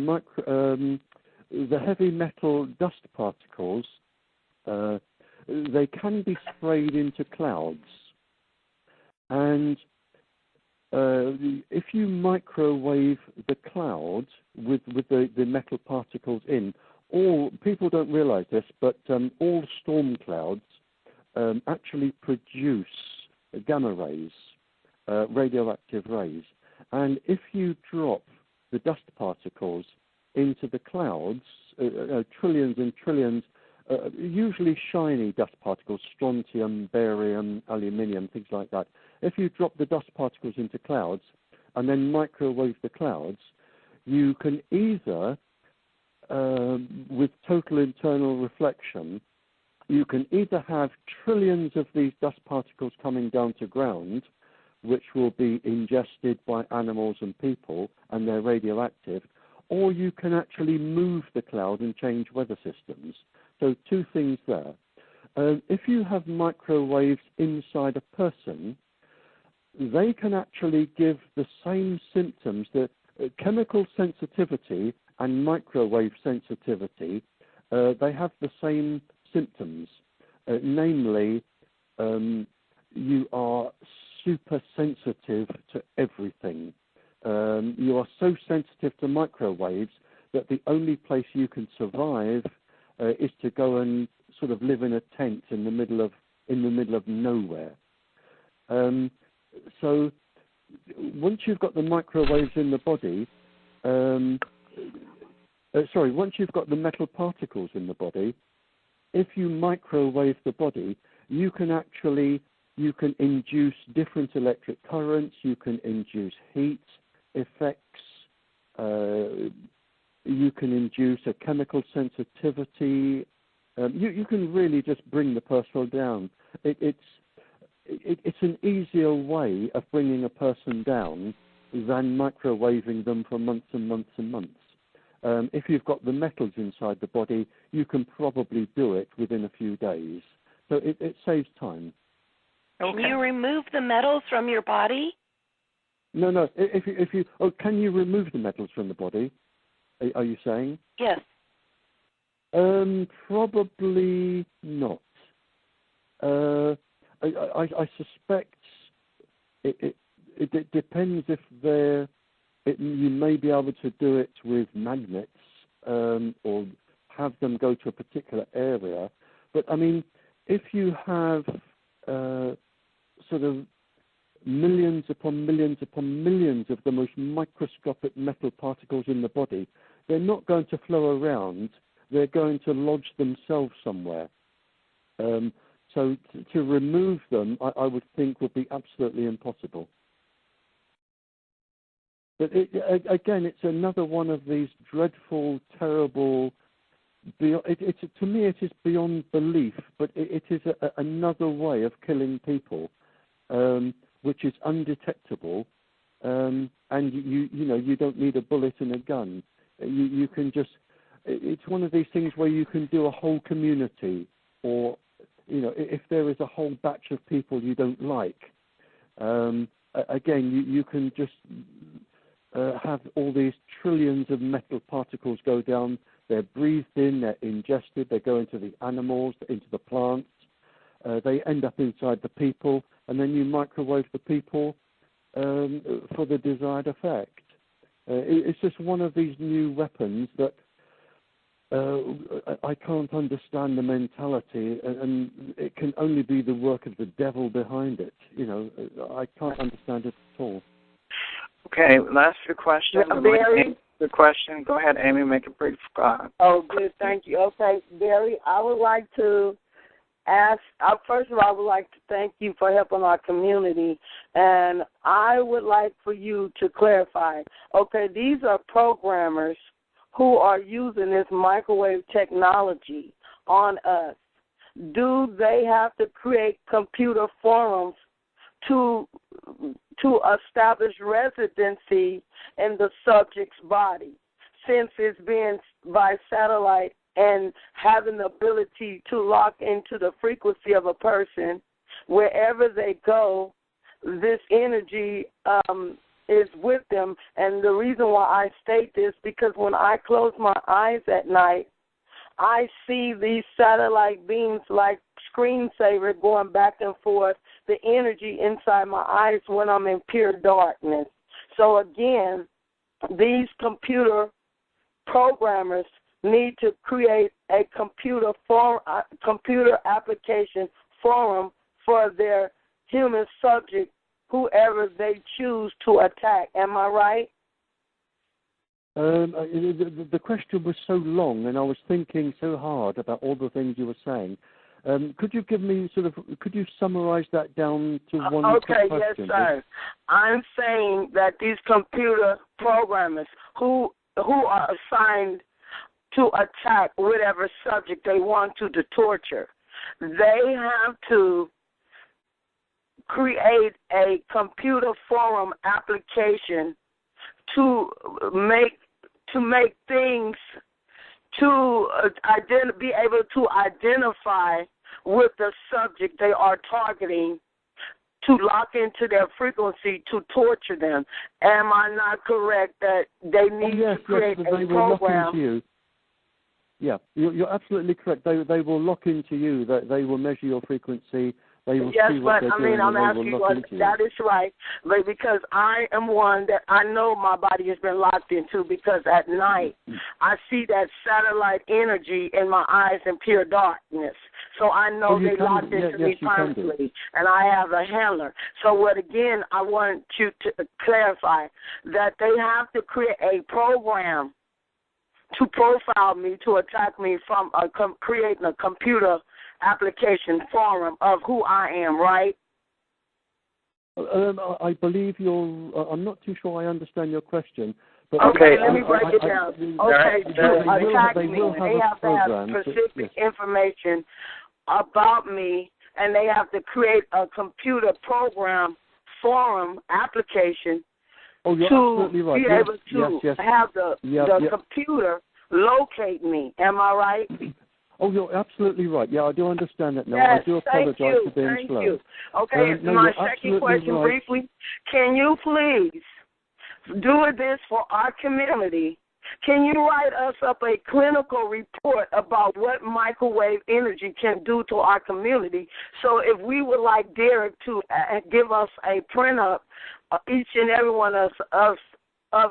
the heavy metal dust particles, they can be sprayed into clouds. And if you microwave the cloud with the metal particles in, people don't realize this, but all storm clouds actually produce gamma rays, radioactive rays. And if you drop the dust particles into the clouds, trillions and trillions, usually shiny dust particles, strontium, barium, aluminium, things like that. If you drop the dust particles into clouds and then microwave the clouds, you can either, with total internal reflection, you can either have trillions of these dust particles coming down to ground, which will be ingested by animals and people, and they're radioactive, or you can actually move the cloud and change weather systems. So two things there. If you have microwaves inside a person, they can actually give the same symptoms. The chemical sensitivity and microwave sensitivity, they have the same symptoms. Namely, you are super sensitive to everything. You are so sensitive to microwaves that the only place you can survive is to go and sort of live in a tent in the middle of nowhere. So once you've got the microwaves in the body, once you've got the metal particles in the body, if you microwave the body, you can induce different electric currents, you can induce heat effects, you can induce a chemical sensitivity. You can really just bring the person down. It's an easier way of bringing a person down than microwaving them for months and months and months. If you've got the metals inside the body, you can probably do it within a few days. So it saves time. Okay. Can you remove the metals from your body? No. If you can you remove the metals from the body? Are you saying? Yes. Probably not. I suspect it depends if you may be able to do it with magnets or have them go to a particular area. But I mean, if you have sort of millions upon millions upon millions of the most microscopic metal particles in the body, they're not going to flow around. They're going to lodge themselves somewhere. So to remove them, I would think would be absolutely impossible. But again, it's another one of these dreadful, terrible. To me, it is beyond belief. But it is another way of killing people, which is undetectable, and you don't need a bullet and a gun. You can just. It's one of these things where you can do a whole community, or if there is a whole batch of people you don't like. Again, you can just have all these trillions of metal particles go down. They're breathed in, they're ingested, they go into the animals, into the plants. They end up inside the people, and then you microwave the people for the desired effect. It's just one of these new weapons that I can't understand the mentality, and it can only be the work of the devil behind it. I can't understand it at all. Okay, last few questions. Barry? The question. Go ahead, Amy, make it brief. Oh, good, thank you. Okay, Barry, I would like to ask, first of all, I would like to thank you for helping our community, and I would like for you to clarify. Okay, these are programmers who are using this microwave technology on us. do they have to create computer forums to establish residency in the subject's body, since it's being by satellite and having the ability to lock into the frequency of a person wherever they go? This energy is with them. And the reason why I state this, because when I close my eyes at night, I see these satellite beams like screensaver going back and forth, the energy inside my eyes when I'm in pure darkness. So again, these computer programmers need to create a computer application forum for their human subject, whoever they choose to attack. Am I right? The question was so long, and I was thinking so hard about all the things you were saying. Could you give me could you summarize that down to one quick question? Yes, sir. I'm saying that these computer programmers who are assigned to attack whatever subject they want to torture, they have to create a computer forum application to make things, to be able to identify with the subject they are targeting, to lock into their frequency, to torture them. Am I not correct that they need to create a program? Will lock into you. Yeah, you're absolutely correct. They will lock into you. They will measure your frequency. They will see what they're doing, I'm asking you, that is right. But because I am one that I know my body has been locked into, because at night I see that satellite energy in my eyes in pure darkness. So I know they locked into me permanently, and I have a handler. So again, I want you to clarify that they have to create a program to profile me, to attack me from creating a computer application forum of who I am, right? I believe I'm not too sure I understand your question. But okay, let me break it down. To attack me, they have to have specific information about me, and they have to create a computer program forum application to be able to have the computer locate me. Am I right? Oh, you're absolutely right. Yeah, I do understand that now. Yes, I do apologize for being slow. Thank you. Okay, my second question briefly. Can you please do this for our community? Can you write us up a clinical report about what microwave energy can do to our community? So if we would like Derek to give us a print up, each and every one of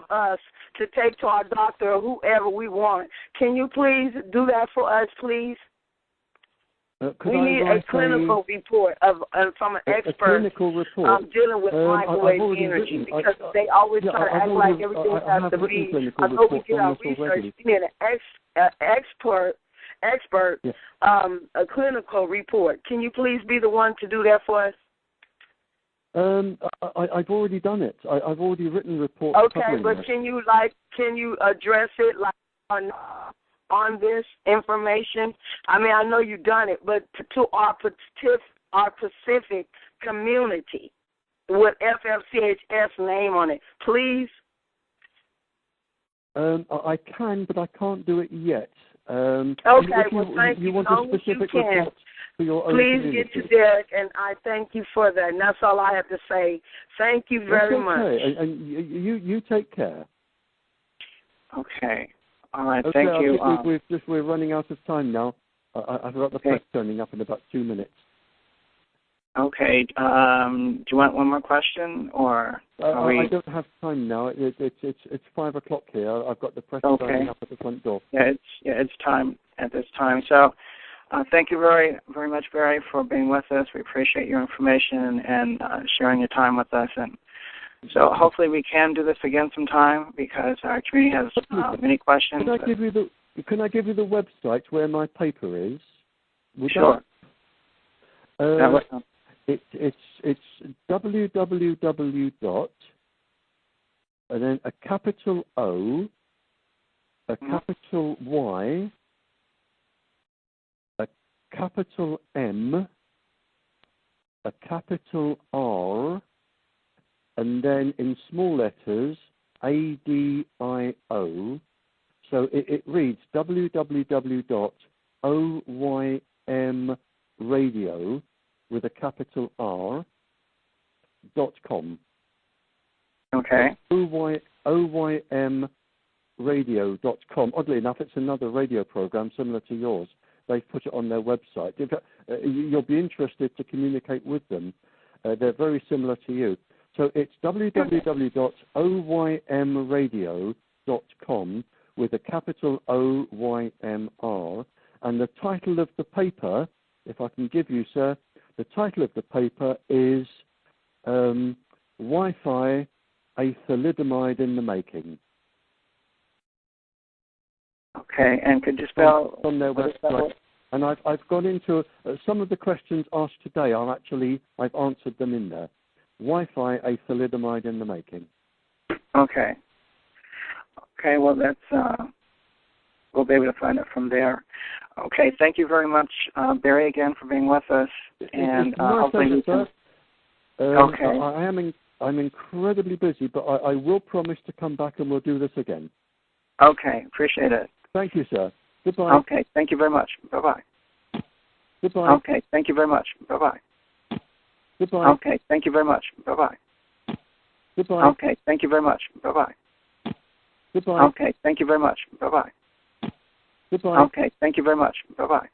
us to take to our doctor or whoever we want. Can you please do that for us, please? We need a clinical report from an expert dealing with microwave energy, because they always try to act like everything has to be. Although we get our research, we need an expert, a clinical report. Can you please be the one to do that for us? I've already done it. I've already written reports. Okay, but can you address it on this information? I mean, I know you've done it, but to our Pacific community with FFCHS name on it, please. I can, but I can't do it yet. Okay, well, thank you. You want a specific report? Please get to Derek, and I thank you for that. And that's all I have to say. Thank you very much. And you take care. Okay. All right. Okay, thank you. We're running out of time now. I've got the press turning up in about 2 minutes. Okay. Do you want one more question, or? I don't have time now. It's 5 o'clock here. I've got the press turning up at the front door. It's time at this time. So. Thank you very, very much, Barrie, for being with us. We appreciate your information and sharing your time with us. And so hopefully we can do this again sometime, because our community has many questions. Can I give you the website where my paper is? Sure. It's www. And then a capital O, a capital Y, a capital M, a capital R, and then in small letters, ADIO. So it reads www.oymradio with a capital R .com. Okay. oymradio.com. Oddly enough, it's another radio program similar to yours. They've put it on their website. In fact, you'll be interested to communicate with them. They're very similar to you. So it's www.oymradio.com with a capital OYMR. And the title of the paper, if I can give you, sir, the title of the paper is Wi-Fi, a Thalidomide in the Making. Okay, and could you spell on their website? And I've gone into some of the questions asked today are actually, I've answered them in there. Wi-Fi, a thalidomide in the making. Okay. Okay, well, that's, we'll be able to find it from there. Okay, thank you very much, Barrie, again, for being with us. And hopefully you can... Okay. I'm incredibly busy, but I will promise to come back and we'll do this again. Okay, appreciate it. Thank you, sir. Goodbye. Okay, thank you very much. Bye-bye. Goodbye. Okay, thank you very much. Bye-bye. Goodbye. Okay, thank you very much. Bye-bye. Goodbye. Okay, thank you very much. Bye-bye. Goodbye. Okay, thank you very much. Bye-bye. Goodbye. Okay, thank you very much. Bye-bye.